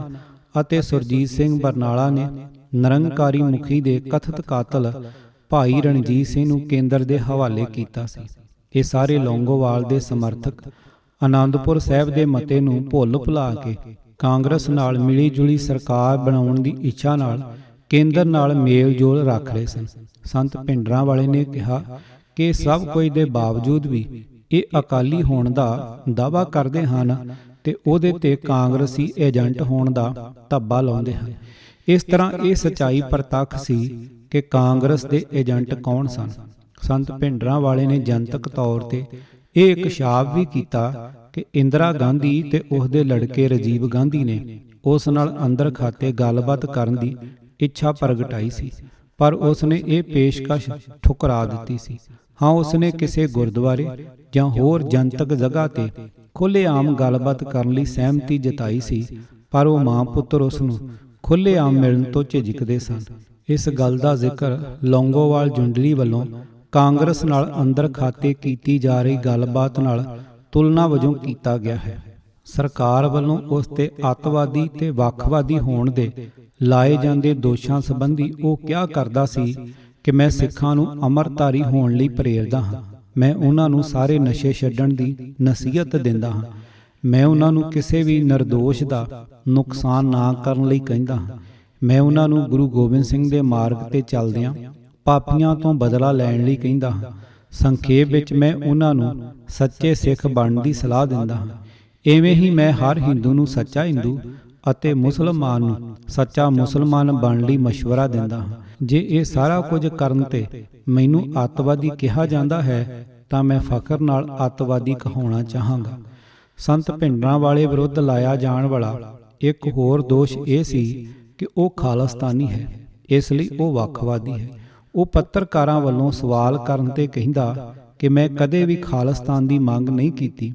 ਅਤੇ ਸੁਰਜੀਤ ਸਿੰਘ ਬਰਨਾਲਾ ਨੇ ਨਿਰੰਕਾਰੀ ਮੁਖੀ ਦੇ ਕਥਿਤ ਕਾਤਲ ਭਾਈ ਰਣਜੀਤ ਸਿੰਘ ਨੂੰ ਕੇਂਦਰ ਦੇ ਹਵਾਲੇ ਕੀਤਾ ਸੀ। ਇਹ ਸਾਰੇ ਲੌਂਗੋਵਾਲ ਦੇ ਸਮਰਥਕ ਆਨੰਦਪੁਰ ਸਾਹਿਬ ਦੇ ਮਤੇ ਨੂੰ ਭੁੱਲ ਭੁਲਾ ਕੇ ਕਾਂਗਰਸ ਨਾਲ ਮਿਲੀ ਜੁਲੀ ਸਰਕਾਰ ਬਣਾਉਣ ਦੀ ਇੱਛਾ ਨਾਲ ਕੇਂਦਰ ਨਾਲ ਮੇਲ ਜੋਲ ਰੱਖ ਰਹੇ ਸਨ। ਸੰਤ ਭਿੰਡਰਾਂਵਾਲੇ ਨੇ ਕਿਹਾ ਕਿ ਸਭ ਕੁਝ ਦੇ ਬਾਵਜੂਦ ਵੀ ਇਹ ਅਕਾਲੀ ਹੋਣ ਦਾ ਦਾਅਵਾ ਕਰਦੇ ਹਨ ਤੇ ਉਹਦੇ ਤੇ ਕਾਂਗਰਸੀ ਏਜੰਟ ਹੋਣ ਦਾ ਧੱਬਾ ਲਾਉਂਦੇ ਹਨ। ਇਸ ਤਰ੍ਹਾਂ ਇਹ ਸਚਾਈ ਪ੍ਰਤੱਖ ਸੀ ਕਿ ਕਾਂਗਰਸ ਦੇ ਏਜੰਟ ਕੌਣ ਸਨ। ਸੰਤ ਭਿੰਡਰਾਂਵਾਲੇ ਨੇ ਜਨਤਕ ਤੌਰ ਤੇ ਇਹ ਇਕਸ਼ਾਫ ਵੀ ਕੀਤਾ ਕਿ ਇੰਦਰਾ ਗਾਂਧੀ ਤੇ ਉਸਦੇ ਲੜਕੇ ਰਾਜੀਵ ਗਾਂਧੀ ਨੇ ਉਸ ਨਾਲ ਅੰਦਰ ਖਾਤੇ ਗੱਲਬਾਤ ਕਰਨ ਦੀ ਇੱਛਾ ਪ੍ਰਗਟਾਈ ਸੀ, ਪਰ ਉਸ ਨੇ ਇਹ ਪੇਸ਼ਕਸ਼ ਠੁਕਰਾ ਦਿੱਤੀ ਸੀ। ਹਾਂ, ਉਸ ਨੇ ਕਿਸੇ ਗੁਰਦੁਆਰੇ ਜਾਂ ਹੋਰ ਜਨਤਕ ਜਗ੍ਹਾ ਤੇ ਖੁੱਲ੍ਹੇਆਮ ਗੱਲਬਾਤ ਕਰਨ ਲਈ ਸਹਿਮਤੀ ਜਤਾਈ ਸੀ, ਪਰ ਉਹ ਮਾਂ ਪੁੱਤਰ ਉਸ ਨੂੰ ਖੁੱਲ੍ਹੇਆਮ ਮਿਲਣ ਤੋਂ ਝਿਜਕਦੇ ਸਨ। ਇਸ ਗੱਲ ਦਾ ਜ਼ਿਕਰ ਲੌਂਗੋਵਾਲ ਜੁੰਡਲੀ ਵੱਲੋਂ ਕਾਂਗਰਸ ਨਾਲ ਅੰਦਰ ਖਾਤੇ ਕੀਤੀ ਜਾ ਰਹੀ ਗੱਲਬਾਤ ਨਾਲ ਤੁਲਨਾ ਵਜੋਂ ਕੀਤਾ ਗਿਆ ਹੈ। ਸਰਕਾਰ ਵੱਲੋਂ ਉਸ ਤੇ ਅੱਤਵਾਦੀ ਤੇ ਵੱਖਵਾਦੀ ਹੋਣ ਦੇ ਲਾਏ ਜਾਂਦੇ ਦੋਸ਼ਾਂ ਸੰਬੰਧੀ ਉਹ ਕਿਹਾ ਕਰਦਾ ਸੀ ਕਿ ਮੈਂ ਸਿੱਖਾਂ ਨੂੰ ਅੰਮ੍ਰਿਤਧਾਰੀ ਹੋਣ ਲਈ ਪ੍ਰੇਰਦਾ ਹਾਂ, ਮੈਂ ਉਹਨਾਂ ਨੂੰ ਸਾਰੇ ਨਸ਼ੇ ਛੱਡਣ ਦੀ ਨਸੀਹਤ ਦਿੰਦਾ ਹਾਂ, ਮੈਂ ਉਹਨਾਂ ਨੂੰ ਕਿਸੇ ਵੀ ਨਿਰਦੋਸ਼ ਦਾ ਨੁਕਸਾਨ ਨਾ ਕਰਨ ਲਈ ਕਹਿੰਦਾ ਹਾਂ, ਮੈਂ ਉਹਨਾਂ ਨੂੰ ਗੁਰੂ ਗੋਬਿੰਦ ਸਿੰਘ ਦੇ ਮਾਰਗ ਤੇ ਚੱਲਦਿਆਂ ਪਾਪੀਆਂ ਤੋਂ ਬਦਲਾ ਲੈਣ ਲਈ ਕਹਿੰਦਾ ਹਾਂ। ਸੰਖੇਪ ਵਿੱਚ ਮੈਂ ਉਹਨਾਂ ਨੂੰ ਸੱਚੇ ਸਿੱਖ ਬਣਨ ਦੀ ਸਲਾਹ ਦਿੰਦਾ ਹਾਂ। ਇਵੇਂ ਹੀ ਮੈਂ ਹਰ ਹਿੰਦੂ ਨੂੰ ਸੱਚਾ ਹਿੰਦੂ ਅਤੇ ਮੁਸਲਮਾਨ ਨੂੰ ਸੱਚਾ ਮੁਸਲਮਾਨ ਬਣਨ ਲਈ ਮਸ਼ਵਰਾ ਦਿੰਦਾ ਹਾਂ। ਜੇ ਇਹ ਸਾਰਾ ਕੁਝ ਕਰਨ ਤੇ ਮੈਨੂੰ ਅੱਤਵਾਦੀ ਕਿਹਾ ਜਾਂਦਾ ਹੈ ਤਾਂ ਮੈਂ ਫਖਰ ਨਾਲ ਅੱਤਵਾਦੀ ਕਹਾਉਣਾ ਚਾਹਾਂਗਾ। ਸੰਤ ਭਿੰਡਰਾਂਵਾਲੇ ਵਿਰੁੱਧ ਲਾਇਆ ਜਾਣ ਵਾਲਾ ਇੱਕ ਹੋਰ ਦੋਸ਼ ਇਹ ਸੀ ਕਿ ਉਹ ਖਾਲਿਸਤਾਨੀ ਹੈ, ਇਸ ਲਈ ਉਹ ਵੱਖਵਾਦੀ ਹੈ। ਉਹ ਪੱਤਰਕਾਰਾਂ ਵੱਲੋਂ ਸਵਾਲ ਕਰਨ ਤੇ ਕਹਿੰਦਾ ਕਿ ਮੈਂ ਕਦੇ ਵੀ ਖਾਲਿਸਤਾਨ ਦੀ ਮੰਗ ਨਹੀਂ ਕੀਤੀ,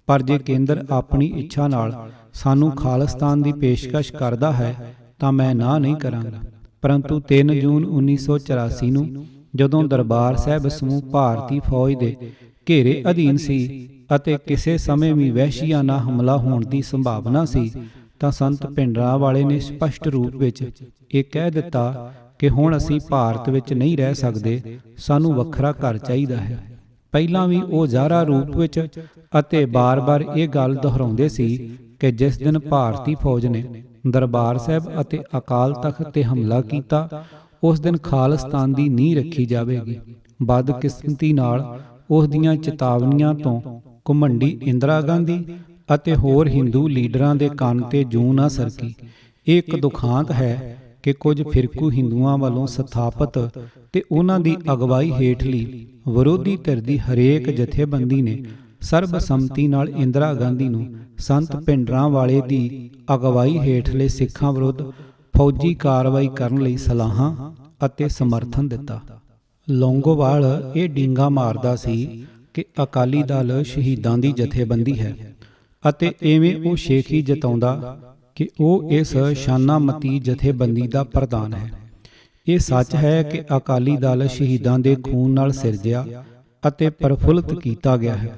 ਪਰ ਜੇ ਕੇਂਦਰ ਆਪਣੀ ਇੱਛਾ ਨਾਲ ਸਾਨੂੰ ਖਾਲਿਸਤਾਨ ਦੀ ਪੇਸ਼ਕਸ਼ ਕਰਦਾ ਹੈ ਤਾਂ ਮੈਂ ਨਾ ਨਹੀਂ ਕਰਾਂਗਾ। ਪਰੰਤੂ 3 ਜੂਨ 1984 ਨੂੰ ਜਦੋਂ ਦਰਬਾਰ ਸਾਹਿਬ ਸਮੂਹ ਭਾਰਤੀ ਫੌਜ ਦੇ ਘੇਰੇ ਅਧੀਨ ਸੀ ਅਤੇ ਕਿਸੇ ਸਮੇਂ ਵੀ ਵਹਿਸ਼ੀਆਨਾ ਹਮਲਾ ਹੋਣ ਦੀ ਸੰਭਾਵਨਾ ਸੀ ਤਾਂ ਸੰਤ ਭਿੰਡਰਾਂਵਾਲੇ ਨੇ ਸਪਸ਼ਟ ਰੂਪ ਵਿੱਚ ਇਹ ਕਹਿ ਦਿੱਤਾ ਕਿ ਹੁਣ ਅਸੀਂ ਭਾਰਤ ਵਿੱਚ ਨਹੀਂ ਰਹਿ ਸਕਦੇ, ਸਾਨੂੰ ਵੱਖਰਾ ਘਰ ਚਾਹੀਦਾ ਹੈ। ਪਹਿਲਾਂ ਵੀ ਉਹ ਜ਼ਾਹਰਾ ਰੂਪ ਵਿੱਚ ਅਤੇ ਬਾਰ-ਬਾਰ ਇਹ ਗੱਲ ਦੁਹਰਾਉਂਦੇ ਸੀ ਕਿ ਜਿਸ ਦਿਨ ਭਾਰਤੀ ਫੌਜ ਨੇ ਦਰਬਾਰ ਸਾਹਿਬ ਅਤੇ ਅਕਾਲ ਤਖਤ ਤੇ ਹਮਲਾ ਕੀਤਾ ਉਸ ਦਿਨ ਖਾਲਿਸਤਾਨ ਦੀ ਨੀਂਹ ਰੱਖੀ ਜਾਵੇਗੀ। ਬਦਕਿਸਮਤੀ ਨਾਲ ਉਸ ਦੀਆਂ ਚੇਤਾਵਨੀਆਂ ਤੋਂ ਘੁਮੰਡੀ ਇੰਦਰਾ ਗਾਂਧੀ ਅਤੇ ਹੋਰ ਹਿੰਦੂ ਲੀਡਰਾਂ ਦੇ ਕੰਨ ਤੇ ਜੂੰ ਨਾ ਸਰਕੀ। ਇਹ ਇੱਕ ਦੁਖਾਂਤ ਹੈ ਕਿ ਕੁਝ ਫਿਰਕੂ ਹਿੰਦੂਆਂ ਵੱਲੋਂ ਸਥਾਪਿਤ ਤੇ ਉਹਨਾਂ ਦੀ ਅਗਵਾਈ ਹੇਠਲੀ ਵਿਰੋਧੀ ਧਿਰ ਦੀ ਹਰੇਕ ਜਥੇਬੰਦੀ ਨੇ ਸਰਬਸੰਮਤੀ ਨਾਲ ਇੰਦਰਾ ਗਾਂਧੀ ਨੂੰ ਸੰਤ ਭਿੰਡਰਾਂਵਾਲੇ ਦੀ ਅਗਵਾਈ ਹੇਠਲੇ ਸਿੱਖਾਂ ਵਿਰੁੱਧ ਫੌਜੀ ਕਾਰਵਾਈ ਕਰਨ ਲਈ ਸਲਾਹਾਂ ਅਤੇ ਸਮਰਥਨ ਦਿੱਤਾ। ਲੌਂਗੋਵਾਲ ਇਹ ਡੀਂਗਾ ਮਾਰਦਾ ਸੀ ਕਿ ਅਕਾਲੀ ਦਲ ਸ਼ਹੀਦਾਂ ਦੀ ਜਥੇਬੰਦੀ ਹੈ ਅਤੇ ਐਵੇਂ ਉਹ ਸ਼ੇਖੀ ਜਤਾਉਂਦਾ ਕਿ ਉਹ ਇਸ ਸ਼ਾਨਾਮਤੀ ਜਥੇਬੰਦੀ ਦਾ ਪ੍ਰਧਾਨ ਹੈ। ਇਹ ਸੱਚ ਹੈ ਕਿ ਅਕਾਲੀ ਦਲ ਸ਼ਹੀਦਾਂ ਦੇ ਖੂਨ ਨਾਲ ਸਿਰਜਿਆ ਅਤੇ ਪ੍ਰਫੁੱਲਤ ਕੀਤਾ ਗਿਆ ਹੈ,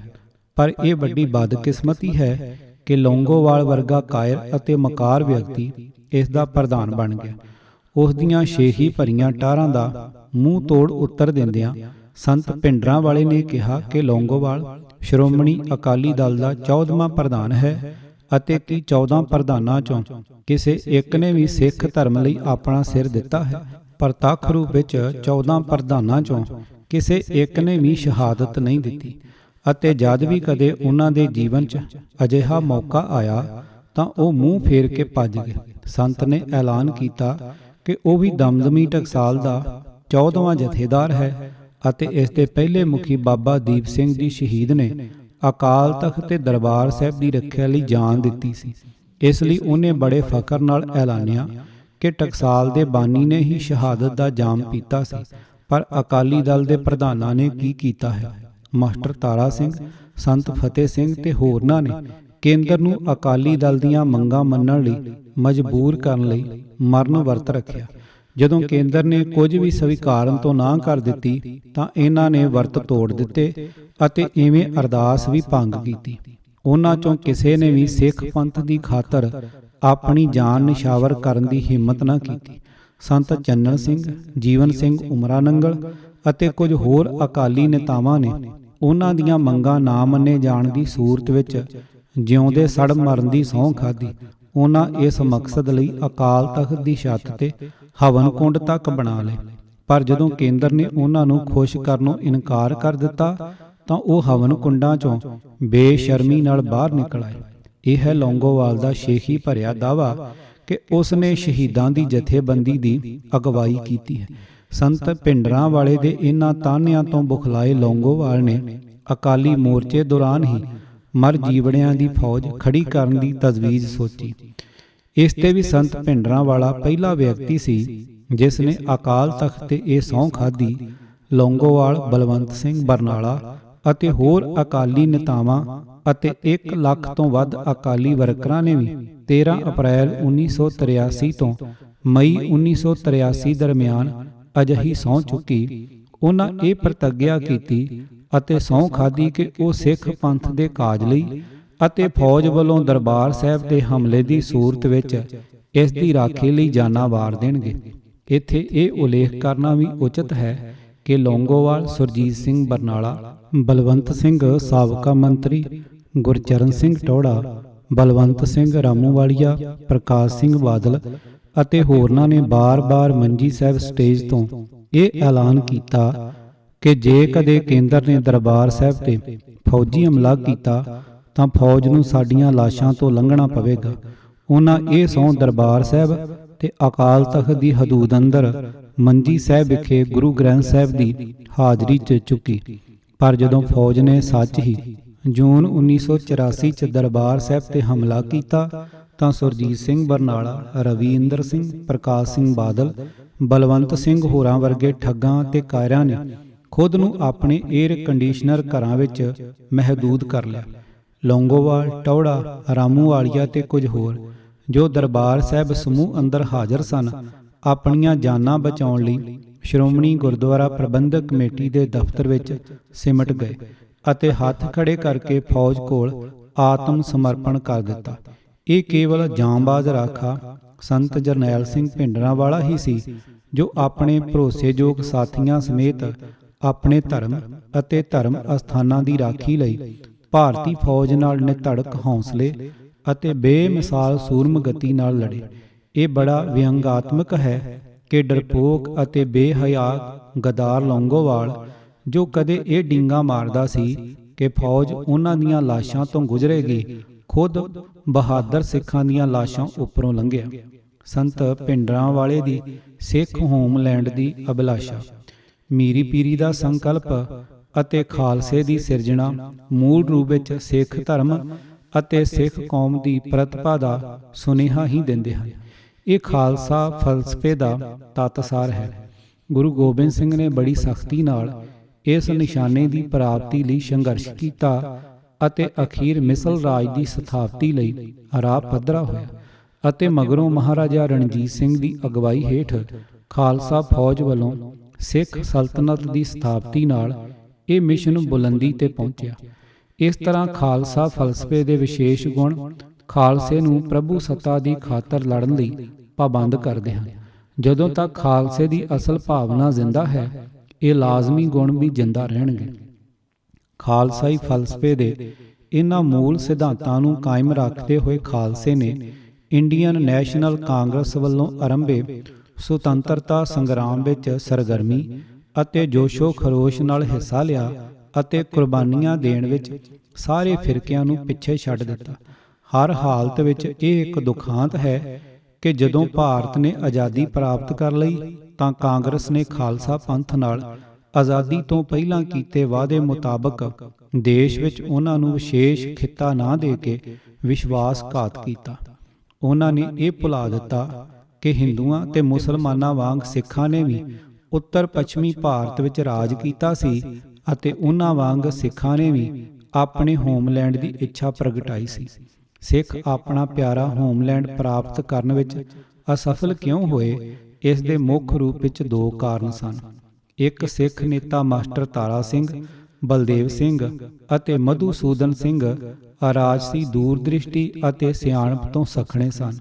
ਪਰ ਇਹ ਵੱਡੀ ਬਦਕਿਸਮਤੀ ਹੈ ਕਿ ਲੌਂਗੋਵਾਲ ਵਰਗਾ ਕਾਇਰ ਅਤੇ ਮਕਾਰ ਵਿਅਕਤੀ ਇਸ ਦਾ ਪ੍ਰਧਾਨ ਬਣ ਗਿਆ। ਉਸ ਦੀਆਂ ਸ਼ੇਖੀ ਭਰੀਆਂ ਟਾਰਾਂ ਦਾ ਮੂੰਹ ਤੋੜ ਉੱਤਰ ਦਿੰਦਿਆਂ ਸੰਤ ਭਿੰਡਰਾਂਵਾਲੇ ਨੇ ਕਿਹਾ ਕਿ ਲੌਂਗੋਵਾਲ ਸ਼੍ਰੋਮਣੀ ਅਕਾਲੀ ਦਲ ਦਾ 14ਵਾਂ ਪ੍ਰਧਾਨ ਹੈ ਅਤੇ ਕਿ 14 ਪ੍ਰਧਾਨਾਂ ਚੋਂ ਕਿਸੇ ਇੱਕ ਨੇ ਵੀ ਸਿੱਖ ਧਰਮ ਲਈ ਆਪਣਾ ਸਿਰ ਦਿੱਤਾ ਹੈ। ਪ੍ਰਤੱਖ ਰੂਪ ਵਿੱਚ 14 ਪ੍ਰਧਾਨਾਂ ਚੋਂ ਕਿਸੇ ਇੱਕ ਨੇ ਵੀ ਸ਼ਹਾਦਤ ਨਹੀਂ ਦਿੱਤੀ ਅਤੇ ਜਦ ਵੀ ਕਦੇ ਉਹਨਾਂ ਦੇ ਜੀਵਨ 'ਚ ਅਜਿਹਾ ਮੌਕਾ ਆਇਆ ਤਾਂ ਉਹ ਮੂੰਹ ਫੇਰ ਕੇ ਭੱਜ ਗਏ। ਸੰਤ ਨੇ ਐਲਾਨ ਕੀਤਾ ਕਿ ਉਹ ਵੀ ਦਮਦਮੀ ਟਕਸਾਲ ਦਾ 14ਵਾਂ ਜਥੇਦਾਰ ਹੈ ਅਤੇ ਇਸ ਦੇ ਪਹਿਲੇ ਮੁਖੀ ਬਾਬਾ ਦੀਪ ਸਿੰਘ ਜੀ ਸ਼ਹੀਦ ਨੇ ਅਕਾਲ ਤਖਤ ਤੇ ਦਰਬਾਰ ਸਾਹਿਬ ਦੀ ਰੱਖਿਆ ਲਈ ਜਾਨ ਦਿੱਤੀ ਸੀ। ਇਸ ਲਈ ਉਹਨੇ ਬੜੇ ਫਖਰ ਨਾਲ ਐਲਾਨਿਆ ਕਿ ਟਕਸਾਲ ਦੇ ਬਾਨੀ ਨੇ ਹੀ ਸ਼ਹਾਦਤ ਦਾ ਜਾਮ ਪੀਤਾ ਸੀ। ਪਰ ਅਕਾਲੀ ਦਲ ਦੇ ਪ੍ਰਧਾਨਾਂ ਨੇ ਕੀ ਕੀਤਾ ਹੈ? ਮਾਸਟਰ ਤਾਰਾ ਸਿੰਘ, ਸੰਤ ਫਤਿਹ ਸਿੰਘ ਤੇ ਹੋਰਨਾਂ ਨੇ ਕੇਂਦਰ ਨੂੰ ਅਕਾਲੀ ਦਲ ਦੀਆਂ ਮੰਗਾਂ ਮੰਨਣ ਲਈ ਮਜਬੂਰ ਕਰਨ ਲਈ ਮਰਨ ਵਰਤ ਰੱਖਿਆ। ਜਦੋਂ ਕੇਂਦਰ ਨੇ ਕੁਝ ਵੀ ਸਵੀਕਾਰਨ ਤੋਂ ਨਾਂਹ ਕਰ ਦਿੱਤੀ ਤਾਂ ਇਹਨਾਂ ਨੇ ਵਰਤ ਤੋੜ ਦਿੱਤੇ ਅਤੇ ਇਵੇਂ ਅਰਦਾਸ ਵੀ ਭੰਗ ਕੀਤੀ। ਉਹਨਾਂ ਚੋਂ ਕਿਸੇ ਨੇ ਵੀ ਸਿੱਖ ਪੰਥ ਦੀ ਖਾਤਰ ਆਪਣੀ ਜਾਨ ਨਿਸ਼ਾਵਰ ਕਰਨ ਦੀ ਹਿੰਮਤ ਨਾ ਕੀਤੀ। ਸੰਤ ਚੰਨਣ ਸਿੰਘ, ਜੀਵਨ ਸਿੰਘ ਉਮਰਾ ਨੰਗਲ ਅਤੇ ਕੁਝ ਹੋਰ ਅਕਾਲੀ ਨੇਤਾਵਾਂ ਨੇ ਉਹਨਾਂ ਦੀਆਂ ਮੰਗਾਂ ਨਾ ਮੰਨੇ ਜਾਣ ਦੀ ਸੂਰਤ ਵਿੱਚ ਜਿਉਂਦੇ ਸੜ ਮਰਨ ਦੀ ਸਹੁੰ ਖਾਧੀ। ਉਹਨਾਂ ਇਸ ਮਕਸਦ ਲਈ ਅਕਾਲ ਤਖਤ ਦੀ ਛੱਤ ਤੇ ਹਵਨ ਕੁੰਡ ਤੱਕ ਬਣਾ ਲਏ, ਪਰ ਜਦੋਂ ਕੇਂਦਰ ਨੇ ਉਹਨਾਂ ਨੂੰ ਖੁਸ਼ ਕਰਨੋਂ ਇਨਕਾਰ ਕਰ ਦਿੱਤਾ ਤਾਂ ਉਹ ਹਵਨ ਕੁੰਡਾਂ ਚੋਂ ਬੇਸ਼ਰਮੀ ਨਾਲ ਬਾਹਰ ਨਿਕਲ ਆਏ। ਇਹ ਹੈ ਲੌਂਗੋਵਾਲ ਦਾ ਸ਼ੇਖੀ ਭਰਿਆ ਦਾਅਵਾ ਕਿ ਉਸ ਨੇ ਸ਼ਹੀਦਾਂ ਦੀ ਜਥੇਬੰਦੀ ਦੀ ਅਗਵਾਈ ਕੀਤੀ ਹੈ। ਸੰਤ ਭਿੰਡਰਾਂਵਾਲੇ ਦੇ ਇਹਨਾਂ ਤਾਨਿਆਂ ਤੋਂ ਬੁਖਲਾਏ ਲੌਂਗੋਵਾਲ ਨੇ ਅਕਾਲੀ ਮੋਰਚੇ ਦੌਰਾਨ ਹੀ ਮਰ ਜੀਵੜਿਆਂ ਦੀ ਫੌਜ ਖੜੀ ਕਰਨ ਦੀ ਤਜਵੀਜ਼ ਸੋਚੀ। ਇਸ ਤੇ ਵੀ ਸੰਤ ਭਿੰਡਰਾਂਵਾਲਾ ਪਹਿਲਾ ਵਿਅਕਤੀ ਸੀ ਜਿਸ ਨੇ ਅਕਾਲ ਤਖਤ ਤੇ ਇਹ ਸਹੁੰ ਖਾਧੀ। ਲੌਂਗੋਵਾਲ, ਬਲਵੰਤ ਸਿੰਘ ਬਰਨਾਲਾ ਅਤੇ ਹੋਰ ਅਕਾਲੀ ਨੇਤਾਵਾਂ ਅਤੇ 1 ਲੱਖ ਤੋਂ ਵੱਧ ਅਕਾਲੀ ਵਰਕਰਾਂ ਨੇ ਵੀ 13 ਅਪ੍ਰੈਲ 1983 ਤੋਂ ਮਈ 1983 ਦਰਮਿਆਨ ਅਜਿਹੀ ਸਹੁੰ ਚੁੱਕੀ। ਉਹਨਾਂ ਇਹ ਪ੍ਰਤੱਗਿਆ ਕੀਤੀ ਅਤੇ ਸਹੁੰ ਖਾਧੀ ਕਿ ਉਹ ਸਿੱਖ ਪੰਥ ਦੇ ਕਾਜ ਲਈ ਅਤੇ ਫੌਜ ਵੱਲੋਂ ਦਰਬਾਰ ਸਾਹਿਬ ਤੇ ਹਮਲੇ ਦੀ ਸੂਰਤ ਵਿੱਚ ਇਸ ਦੀ ਰਾਖੀ ਲਈ ਜਾਨਾਂ ਵਾਰ ਦੇਣਗੇ। ਇੱਥੇ ਇਹ ਉਲੇਖ ਕਰਨਾ ਵੀ ਉਚਿਤ ਹੈ ਕਿ ਲੌਂਗੋਵਾਲ, ਸੁਰਜੀਤ ਸਿੰਘ ਬਰਨਾਲਾ, ਬਲਵੰਤ ਸਿੰਘ ਸਾਬਕਾ ਮੰਤਰੀ, ਗੁਰਚਰਨ ਸਿੰਘ ਟੌੜਾ, ਬਲਵੰਤ ਸਿੰਘ ਰਾਮੂਵਾਲੀਆ, ਪ੍ਰਕਾਸ਼ ਸਿੰਘ ਬਾਦਲ ਅਤੇ ਹੋਰਨਾਂ ਨੇ ਬਾਰ-ਬਾਰ ਮੰਜੀ ਸਾਹਿਬ ਸਟੇਜ ਤੋਂ ਇਹ ਐਲਾਨ ਕੀਤਾ ਕਿ ਜੇ ਕਦੇ ਕੇਂਦਰ ਨੇ ਦਰਬਾਰ ਸਾਹਿਬ ਤੇ ਫੌਜੀ ਹਮਲਾ ਕੀਤਾ ਤਾਂ ਫੌਜ ਨੂੰ ਸਾਡੀਆਂ ਲਾਸ਼ਾਂ ਤੋਂ ਲੰਘਣਾ ਪਵੇਗਾ। ਉਹਨਾਂ ਇਹ ਸਹੁੰ ਦਰਬਾਰ ਸਾਹਿਬ ਤੇ ਅਕਾਲ ਤਖਤ ਦੀ ਹਦੂਦ ਅੰਦਰ ਮੰਜੀ ਸਾਹਿਬ ਵਿਖੇ ਗੁਰੂ ਗ੍ਰੰਥ ਸਾਹਿਬ ਦੀ ਹਾਜ਼ਰੀ 'ਚ ਚੁੱਕੀ। ਪਰ ਜਦੋਂ ਫੌਜ ਨੇ ਸੱਚ ਹੀ ਜੂਨ 1984 'ਚ ਦਰਬਾਰ ਸਾਹਿਬ ਤੇ ਹਮਲਾ ਕੀਤਾ ਤਾਂ ਸੁਰਜੀਤ ਸਿੰਘ ਬਰਨਾਲਾ, ਰਵਿੰਦਰ ਸਿੰਘ, ਪ੍ਰਕਾਸ਼ ਸਿੰਘ ਬਾਦਲ, ਬਲਵੰਤ ਸਿੰਘ ਹੋਰਾਂ ਵਰਗੇ ਠੱਗਾਂ ਤੇ ਕਾਇਰਾਂ ਨੇ ਖੁਦ ਨੂੰ ਆਪਣੇ 에ਅਰ ਕੰਡੀਸ਼ਨਰ ਘਰਾਂ ਵਿੱਚ ਮਹਿਦੂਦ ਕਰ ਲਿਆ। ਲੌਂਗੋਵਾਲ, ਟੌੜਾ, ਰਾਮੂਵਾਲੀਆ ਤੇ ਕੁਝ ਹੋਰ ਜੋ ਦਰਬਾਰ ਸਾਹਿਬ ਸਮੂਹ ਅੰਦਰ ਹਾਜ਼ਰ ਸਨ, ਆਪਣੀਆਂ ਜਾਨਾਂ ਬਚਾਉਣ ਲਈ ਸ਼੍ਰੋਮਣੀ ਗੁਰਦੁਆਰਾ ਪ੍ਰਬੰਧਕ ਕਮੇਟੀ ਦੇ ਦਫ਼ਤਰ ਵਿੱਚ ਸਿਮਟ ਗਏ ਅਤੇ ਹੱਥ ਖੜੇ ਕਰਕੇ ਫੌਜ ਕੋਲ ਆਤਮ ਸਮਰਪਣ ਕਰ ਦਿੱਤਾ। ਇਹ ਕੇਵਲ ਜਾਂਬਾਜ਼ ਰਾਖਾ ਸੰਤ ਜਰਨੈਲ ਸਿੰਘ ਭਿੰਡਰਾਂਵਾਲਾ ਹੀ ਸੀ ਜੋ ਆਪਣੇ ਭਰੋਸੇਯੋਗ ਸਾਥੀਆਂ ਸਮੇਤ ਆਪਣੇ ਧਰਮ ਅਤੇ ਧਰਮ ਅਸਥਾਨਾਂ ਦੀ ਰਾਖੀ ਲਈ ਭਾਰਤੀ ਫੌਜ ਨਾਲ ਨਿਧੜਕ ਹੌਸਲੇ ਅਤੇ ਬੇਮਿਸਾਲ ਸੂਰਮਗਤੀ ਨਾਲ ਲੜੇ। ਇਹ ਬੜਾ ਵਿਅੰਗਾਤਮਕ ਹੈ ਕਿ ਡਰਪੋਕ ਅਤੇ ਬੇਹਯਾ ਗਦਾਰ ਲੌਂਗੋਵਾਲ, ਜੋ ਕਦੇ ਇਹ ਡਿੰਗਾ ਮਾਰਦਾ ਸੀ ਕਿ ਫੌਜ ਉਹਨਾਂ ਦੀਆਂ ਲਾਸ਼ਾਂ ਤੋਂ ਗੁਜ਼ਰੇਗੀ, ਖੁਦ ਬਹਾਦਰ ਸਿੱਖਾਂ ਦੀਆਂ ਲਾਸ਼ਾਂ ਉੱਪਰੋਂ ਲੰਘਿਆ। ਸੰਤ ਭਿੰਡਰਾਂਵਾਲੇ ਦੀ ਸਿੱਖ ਹੋਮਲੈਂਡ ਦੀ ਅਭਿਲਾਸ਼ਾ, ਮੀਰੀ ਪੀਰੀ ਦਾ ਸੰਕਲਪ ਅਤੇ ਖਾਲਸੇ ਦੀ ਸਿਰਜਣਾ ਮੂਲ ਰੂਪ ਵਿੱਚ ਸਿੱਖ ਧਰਮ ਅਤੇ ਸਿੱਖ ਕੌਮ ਦੀ ਪ੍ਰਤਿਭਾ ਦਾ ਸੁਨੇਹਾ ਹੀ ਦਿੰਦੇ ਹਨ। ਇਹ ਖਾਲਸਾ ਫਲਸਫੇ ਦਾ ਤੱਤਸਾਰ ਹੈ। ਗੁਰੂ ਗੋਬਿੰਦ ਸਿੰਘ ਨੇ ਬੜੀ ਸਖਤੀ ਨਾਲ ਇਸ ਨਿਸ਼ਾਨੇ ਦੀ ਪ੍ਰਾਪਤੀ ਲਈ ਸੰਘਰਸ਼ ਕੀਤਾ ਅਤੇ ਅਖੀਰ ਮਿਸਲ ਰਾਜ ਦੀ ਸਥਾਪਤੀ ਲਈ ਰਾਹ ਪੱਧਰਾ ਹੋਇਆ ਅਤੇ ਮਗਰੋਂ ਮਹਾਰਾਜਾ ਰਣਜੀਤ ਸਿੰਘ ਦੀ ਅਗਵਾਈ ਹੇਠ ਖਾਲਸਾ ਫੌਜ ਵੱਲੋਂ ਸਿੱਖ ਸਲਤਨਤ ਦੀ ਸਥਾਪਤੀ ਨਾਲ ਇਹ ਮਿਸ਼ਨ ਬੁਲੰਦੀ ਤੇ ਪਹੁੰਚਿਆ। ਇਸ ਤਰ੍ਹਾਂ ਖਾਲਸਾ ਫਲਸਫੇ ਦੇ ਵਿਸ਼ੇਸ਼ ਗੁਣ ਖਾਲਸੇ ਨੂੰ ਪ੍ਰਭੂ ਸੱਤਾ ਦੀ ਖਾਤਰ ਲੜਨ ਲਈ ਪਾਬੰਦ ਕਰਦੇ ਹਨ। ਜਦੋਂ ਤੱਕ ਖਾਲਸੇ ਦੀ ਅਸਲ ਭਾਵਨਾ ਜ਼ਿੰਦਾ ਹੈ, ਇਹ ਲਾਜ਼ਮੀ ਗੁਣ ਵੀ ਜ਼ਿੰਦਾ ਰਹਿਣਗੇ। ਖਾਲਸਾਈ ਫਲਸਫੇ ਦੇ ਇਹਨਾਂ ਮੂਲ ਸਿਧਾਂਤਾਂ ਨੂੰ ਕਾਇਮ ਰੱਖਦੇ ਹੋਏ ਖਾਲਸੇ ਨੇ ਇੰਡੀਅਨ ਨੈਸ਼ਨਲ ਕਾਂਗਰਸ ਵੱਲੋਂ ਆਰੰਭੇ ਸੁਤੰਤਰਤਾ ਸੰਗਰਾਮ ਵਿੱਚ ਸਰਗਰਮੀ ਅਤੇ ਜੋਸ਼ੋ ਖਰੋਸ਼ ਨਾਲ ਹਿੱਸਾ ਲਿਆ ਅਤੇ ਕੁਰਬਾਨੀਆਂ ਦੇਣ ਵਿੱਚ ਸਾਰੇ ਫਿਰਕਿਆਂ ਨੂੰ ਪਿੱਛੇ ਛੱਡ ਦਿੱਤਾ। ਹਰ ਹਾਲਤ ਵਿੱਚ ਇਹ ਇੱਕ ਦੁਖਾਂਤ ਹੈ ਕਿ ਜਦੋਂ ਭਾਰਤ ਨੇ ਆਜ਼ਾਦੀ ਪ੍ਰਾਪਤ ਕਰ ਲਈ ਤਾਂ ਕਾਂਗਰਸ ਨੇ ਖਾਲਸਾ ਪੰਥ ਨਾਲ ਆਜ਼ਾਦੀ ਤੋਂ ਪਹਿਲਾਂ ਕੀਤੇ ਵਾਅਦੇ ਮੁਤਾਬਕ ਦੇਸ਼ ਵਿੱਚ ਉਹਨਾਂ ਨੂੰ ਵਿਸ਼ੇਸ਼ ਖਿੱਤਾ ਨਾ ਦੇ ਕੇ ਵਿਸ਼ਵਾਸਘਾਤ ਕੀਤਾ। ਉਹਨਾਂ ਨੇ ਇਹ ਭੁਲਾ ਦਿੱਤਾ ਕਿ ਹਿੰਦੂਆਂ ਤੇ ਮੁਸਲਮਾਨਾਂ ਵਾਂਗ ਸਿੱਖਾਂ ਨੇ ਵੀ ਉੱਤਰ ਪੱਛਮੀ ਭਾਰਤ ਵਿੱਚ ਰਾਜ ਕੀਤਾ ਸੀ ਅਤੇ ਉਹਨਾਂ ਵਾਂਗ ਸਿੱਖਾਂ ਨੇ ਵੀ ਆਪਣੇ ਹੋਮਲੈਂਡ ਦੀ ਇੱਛਾ ਪ੍ਰਗਟਾਈ ਸੀ। ਸਿੱਖ ਆਪਣਾ ਪਿਆਰਾ ਹੋਮਲੈਂਡ ਪ੍ਰਾਪਤ ਕਰਨ ਵਿੱਚ ਅਸਫਲ ਕਿਉਂ ਹੋਏ, ਇਸ ਦੇ ਮੁੱਖ ਰੂਪ ਵਿੱਚ ਦੋ ਕਾਰਨ ਸਨ। ਇੱਕ ਸਿੱਖ ਨੇਤਾ ਮਾਸਟਰ ਤਾਰਾ ਸਿੰਘ, ਬਲਦੇਵ ਸਿੰਘ ਅਤੇ ਮਧੂਸੂਦਨ ਸਿੰਘ ਰਾਜਸੀ ਦੂਰਦ੍ਰਿਸ਼ਟੀ ਅਤੇ ਸਿਆਣਪ ਤੋਂ ਸਖਣੇ ਸਨ।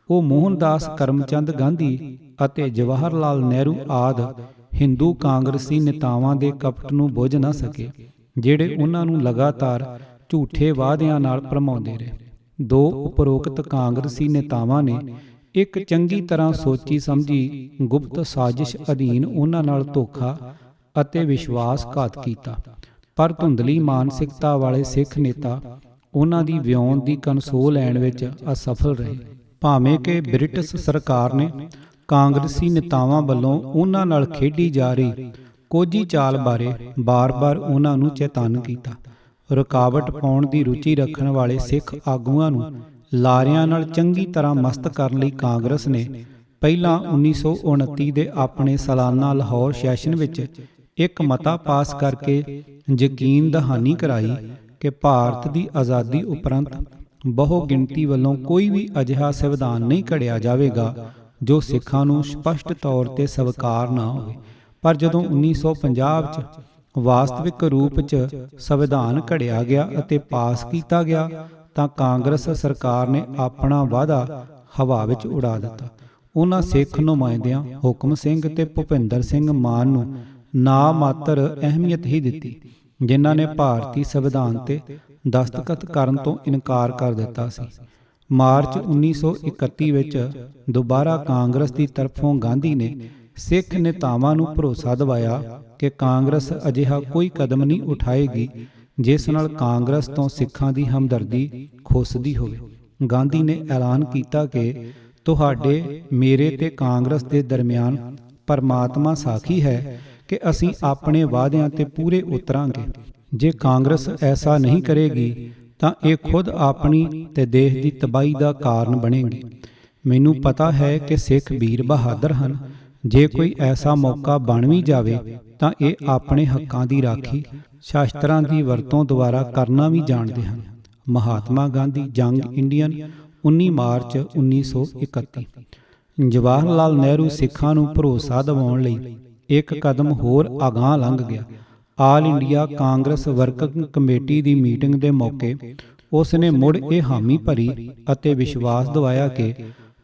ਉਹ ਮੋਹਨਦਾਸ ਕਰਮਚੰਦ ਗਾਂਧੀ ਅਤੇ ਜਵਾਹਰ ਲਾਲ ਨਹਿਰੂ ਆਦਿ ਹਿੰਦੂ ਕਾਂਗਰਸੀ ਨੇਤਾਵਾਂ ਦੇ ਕਪਟ ਨੂੰ ਬੁੱਝ ਨਾ ਸਕੇ, ਜਿਹੜੇ ਉਹਨਾਂ ਨੂੰ ਲਗਾਤਾਰ ਝੂਠੇ ਵਾਅਦਿਆਂ ਨਾਲ ਭਰਮਾਉਂਦੇ ਰਹੇ। ਦੋ ਉਪਰੋਕਤ ਕਾਂਗਰਸੀ ਨੇਤਾਵਾਂ ਨੇ ਇੱਕ ਚੰਗੀ ਤਰ੍ਹਾਂ ਸੋਚੀ ਸਮਝੀ ਗੁਪਤ ਸਾਜ਼ਿਸ਼ ਅਧੀਨ ਉਹਨਾਂ ਨਾਲ ਧੋਖਾ ਅਤੇ ਵਿਸ਼ਵਾਸਘਾਤ ਕੀਤਾ, ਪਰ ਧੁੰਦਲੀ ਮਾਨਸਿਕਤਾ ਵਾਲੇ ਸਿੱਖ ਨੇਤਾ ਉਹਨਾਂ ਦੀ ਵਿਉਂਤ ਦੀ ਕਨਸੋਲ ਲੈਣ ਵਿੱਚ ਅਸਫਲ ਰਹੇ। ਭਾਵੇਂ ਕਿ ਬ੍ਰਿਟਿਸ਼ ਸਰਕਾਰ ਨੇ ਕਾਂਗਰਸੀ ਨੇਤਾਵਾਂ ਵੱਲੋਂ ਉਹਨਾਂ ਨਾਲ ਖੇਡੀ ਜਾ ਰਹੀ ਕੋਝੀ ਚਾਲ ਬਾਰੇ ਬਾਰ-ਬਾਰ ਉਹਨਾਂ ਨੂੰ ਚੇਤੰਨ ਕੀਤਾ। ਰੁਕਾਵਟ ਪਾਉਣ ਦੀ ਰੁਚੀ ਰੱਖਣ ਵਾਲੇ ਸਿੱਖ ਆਗੂਆਂ ਨੂੰ ਲਾਰਿਆਂ ਨਾਲ ਚੰਗੀ ਤਰ੍ਹਾਂ ਮਸਤ ਕਰਨ ਲਈ ਕਾਂਗਰਸ ਨੇ ਪਹਿਲਾਂ 1929 ਦੇ ਆਪਣੇ ਸਾਲਾਨਾ ਲਾਹੌਰ ਸੈਸ਼ਨ ਵਿੱਚ ਇੱਕ ਮਤਾ ਪਾਸ ਕਰਕੇ ਯਕੀਨ ਦਹਾਨੀ ਕਰਾਈ ਕਿ ਭਾਰਤ ਦੀ ਆਜ਼ਾਦੀ ਉਪਰੰਤ ਬਹੁ ਗਿਣਤੀ ਵੱਲੋਂ ਕੋਈ ਵੀ ਅਜਿਹਾ ਸੰਵਿਧਾਨ ਨਹੀਂ ਘੜਿਆ ਜਾਵੇਗਾ ਜੋ ਸਿੱਖਾਂ ਨੂੰ ਸਪਸ਼ਟ ਤੌਰ ਤੇ ਸਵੀਕਾਰ ਨਾ ਹੋਵੇ। ਪਰ ਜਦੋਂ 1950 'ਚ ਵਾਸਤਵਿਕ ਰੂਪ 'ਚ ਸੰਵਿਧਾਨ ਘੜਿਆ ਗਿਆ ਅਤੇ ਪਾਸ ਕੀਤਾ ਗਿਆ ਤਾਂ ਕਾਂਗਰਸ ਸਰਕਾਰ ਨੇ ਆਪਣਾ ਵਾਅਦਾ ਹਵਾ ਵਿੱਚ ਉਡਾ ਦਿੱਤਾ। ਉਹਨਾਂ ਸਿੱਖ ਨੁਮਾਇੰਦਿਆਂ ਹੁਕਮ ਸਿੰਘ ਤੇ ਭੁਪਿੰਦਰ ਸਿੰਘ ਮਾਨ ਨੂੰ ਨਾ ਮਾਤਰ ਅਹਿਮੀਅਤ ਹੀ ਦਿੱਤੀ, ਜਿਨ੍ਹਾਂ ਨੇ ਭਾਰਤੀ ਸੰਵਿਧਾਨ ਤੇ ਦਸਤਖਤ ਕਰਨ ਤੋਂ ਇਨਕਾਰ ਕਰ ਦਿੱਤਾ ਸੀ। ਮਾਰਚ 1931 ਵਿੱਚ ਦੁਬਾਰਾ ਕਾਂਗਰਸ ਦੀ ਤਰਫੋਂ ਗਾਂਧੀ ਨੇ ਸਿੱਖ ਨੇਤਾਵਾਂ ਨੂੰ ਭਰੋਸਾ ਦਿਵਾਇਆ ਕਿ ਕਾਂਗਰਸ ਅਜਿਹਾ ਕੋਈ ਕਦਮ ਨਹੀਂ ਉਠਾਏਗੀ ਜਿਸ ਨਾਲ ਕਾਂਗਰਸ ਤੋਂ ਸਿੱਖਾਂ ਦੀ ਹਮਦਰਦੀ ਖੁੱਸਦੀ ਹੋਵੇ। ਗਾਂਧੀ ਨੇ ਐਲਾਨ ਕੀਤਾ ਕਿ ਤੁਹਾਡੇ, ਮੇਰੇ ਤੇ ਕਾਂਗਰਸ ਦੇ ਦਰਮਿਆਨ ਪਰਮਾਤਮਾ ਸਾਖੀ ਹੈ ਕਿ ਅਸੀਂ ਆਪਣੇ ਵਾਅਦਿਆਂ ਤੇ ਪੂਰੇ ਉਤਰਾਂਗੇ। ਜੇ ਕਾਂਗਰਸ ਐਸਾ ਨਹੀਂ ਕਰੇਗੀ ਤਾਂ ਇਹ ਖੁਦ ਆਪਣੀ ਤੇ ਦੇਸ਼ ਦੀ ਤਬਾਹੀ ਦਾ ਕਾਰਨ ਬਣੇਗੀ। ਮੈਨੂੰ ਪਤਾ ਹੈ ਕਿ ਸਿੱਖ ਵੀਰ ਬਹਾਦਰ ਹਨ। ਜੇ ਕੋਈ ਐਸਾ ਮੌਕਾ ਬਣ ਵੀ ਜਾਵੇ ਤਾਂ ਇਹ ਆਪਣੇ ਹੱਕਾਂ ਦੀ ਰਾਖੀ ਸ਼ਾਸਤਰਾਂ ਦੀ ਵਰਤੋਂ ਦੁਆਰਾ ਕਰਨਾ ਵੀ ਜਾਣਦੇ ਹਨ। ਮਹਾਤਮਾ ਗਾਂਧੀ, ਜੰਗ ਇੰਡੀਅਨ, 19 ਮਾਰਚ 1931। ਜਵਾਹਰ ਲਾਲ ਨਹਿਰੂ ਸਿੱਖਾਂ ਨੂੰ ਭਰੋਸਾ ਦਿਵਾਉਣ ਲਈ ਇੱਕ ਕਦਮ ਹੋਰ ਅਗਾਂਹ ਲੰਘ ਗਿਆ। All India Congress working committee ਦੀ ਮੀਟਿੰਗ ਦੇ ਮੌਕੇ ਉਸ ਨੇ ਮੁੜ ਇਹ ਹਾਮੀ ਭਰੀ ਅਤੇ ਵਿਸ਼ਵਾਸ ਦਿਵਾਇਆ ਕਿ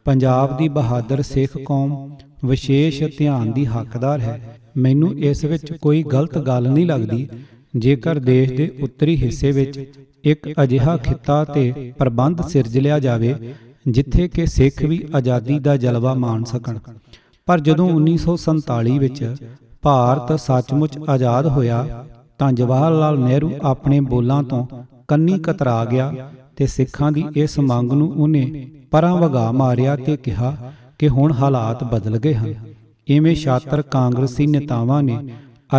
ਪੰਜਾਬ ਦੀ ਬਹਾਦਰ ਸਿੱਖ ਕੌਮ ਵਿਸ਼ੇਸ਼ ਧਿਆਨ ਦੀ ਹੱਕਦਾਰ ਹੈ। ਮੈਨੂੰ ਇਸ ਵਿੱਚ ਕੋਈ ਗਲਤ ਗੱਲ ਨਹੀਂ ਲੱਗਦੀ ਜੇਕਰ ਦੇਸ਼ ਦੇ ਉੱਤਰੀ ਹਿੱਸੇ ਵਿੱਚ ਇੱਕ ਅਜਿਹਾ ਖਿੱਤਾ ਤੇ ਪ੍ਰਬੰਧ ਸਿਰਜ ਲਿਆ ਜਾਵੇ ਜਿੱਥੇ ਕਿ ਸਿੱਖ ਵੀ ਆਜ਼ਾਦੀ ਦਾ ਜਲਵਾ ਮਾਣ ਸਕਣ। ਪਰ ਜਦੋਂ 1947 ਵਿੱਚ ਭਾਰਤ ਸੱਚਮੁੱਚ ਆਜ਼ਾਦ ਹੋਇਆ ਤਾਂ ਜਵਾਹਰ ਲਾਲ ਨਹਿਰੂ ਆਪਣੇ ਬੋਲਾਂ ਤੋਂ ਕੰਨੀ ਕਤਰਾ ਗਿਆ ਤੇ ਸਿੱਖਾਂ ਦੀ ਇਸ ਮੰਗ ਨੂੰ ਉਹਨੇ ਪਰਾਂ ਵਗਾ ਮਾਰਿਆ ਤੇ ਕਿਹਾ ਕਿ ਹੁਣ ਹਾਲਾਤ ਬਦਲ ਗਏ ਹਨ। ਇਵੇਂ ਛਾਤਰ ਕਾਂਗਰਸੀ ਨੇਤਾਵਾਂ ਨੇ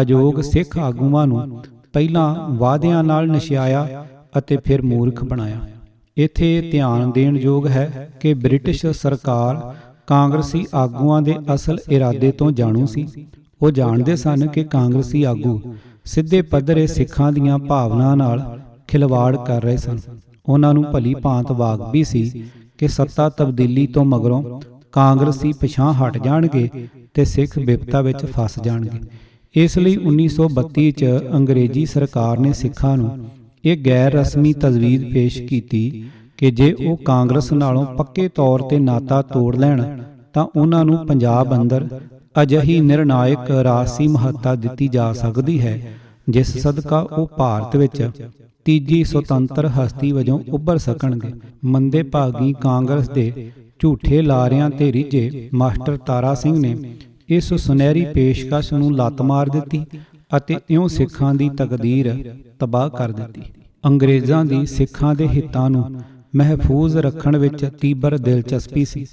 ਅਯੋਗ ਸਿੱਖ ਆਗੂਆਂ ਨੂੰ ਪਹਿਲਾਂ ਵਾਅਦਿਆਂ ਨਾਲ ਨਸ਼ਿਆਇਆ ਅਤੇ ਫਿਰ ਮੂਰਖ ਬਣਾਇਆ। ਇੱਥੇ ਧਿਆਨ ਦੇਣ ਯੋਗ ਹੈ ਕਿ ਬ੍ਰਿਟਿਸ਼ ਸਰਕਾਰ ਕਾਂਗਰਸੀ ਆਗੂਆਂ ਦੇ ਅਸਲ ਇਰਾਦੇ ਤੋਂ ਜਾਣੂ ਸੀ। ਉਹ ਜਾਣਦੇ ਸਨ ਕਿ ਕਾਂਗਰਸੀ ਆਗੂ ਸਿੱਧੇ ਪੱਧਰੇ ਸਿੱਖਾਂ ਦੀਆਂ ਭਾਵਨਾਵਾਂ ਨਾਲ ਖਿਲਵਾੜ ਕਰ ਰਹੇ ਸਨ। ਉਹਨਾਂ ਨੂੰ ਭਲੀ ਭਾਂਤ ਵਾਕਫੀ ਸੀ ਕਿ ਸੱਤਾ ਤਬਦੀਲੀ ਤੋਂ ਮਗਰੋਂ ਕਾਂਗਰਸੀ ਪਿਛਾਂਹ ਹਟ ਜਾਣਗੇ ਤੇ ਸਿੱਖ ਵਿਪਤਾ ਵਿੱਚ ਫਸ ਜਾਣਗੇ। ਇਸ ਲਈ 1932 'ਚ ਅੰਗਰੇਜ਼ੀ ਸਰਕਾਰ ਨੇ ਸਿੱਖਾਂ ਨੂੰ ਇਹ ਗੈਰ ਰਸਮੀ ਤਜਵੀਜ਼ ਪੇਸ਼ ਕੀਤੀ ਕਿ ਜੇ ਉਹ ਕਾਂਗਰਸ ਨਾਲੋਂ ਪੱਕੇ ਤੌਰ ਤੇ ਨਾਤਾ ਤੋੜ ਲੈਣ ਤਾਂ ਉਹਨਾਂ ਨੂੰ ਪੰਜਾਬ ਅੰਦਰ ਅਜਿਹੀ ਨਿਰਣਾਇਕ ਰਾਜਸੀ ਮਹੱਤਤਾ ਦਿੱਤੀ ਜਾ ਸਕਦੀ ਹੈ ਜਿਸ ਸਦਕਾ ਉਹ ਭਾਰਤ ਵਿੱਚ ਤੀਜੀ ਸੁਤੰਤਰ ਹਸਤੀ ਵਜੋਂ ਉੱਭਰ ਸਕਣਗੇ। ਮੰਦੇ ਭਾਗੀ ਕਾਂਗਰਸ ਦੇ ਝੂਠੇ ਲਾਰਿਆਂ ਤੇ ਰਿਝੇ ਮਾਸਟਰ ਤਾਰਾ ਸਿੰਘ ਨੇ ਇਸ ਸੁਨਹਿਰੀ ਪੇਸ਼ਕਸ਼ ਨੂੰ ਲੱਤ ਮਾਰ ਦਿੱਤੀ ਅਤੇ ਇਉਂ ਸਿੱਖਾਂ ਦੀ ਤਕਦੀਰ ਤਬਾਹ ਕਰ ਦਿੱਤੀ। ਅੰਗਰੇਜ਼ਾਂ ਦੀ ਸਿੱਖਾਂ ਦੇ ਹਿੱਤਾਂ ਨੂੰ ਮਹਿਫੂਜ਼ ਰੱਖਣ ਵਿੱਚ ਤੀਬਰ ਦਿਲਚਸਪੀ ਸੀ।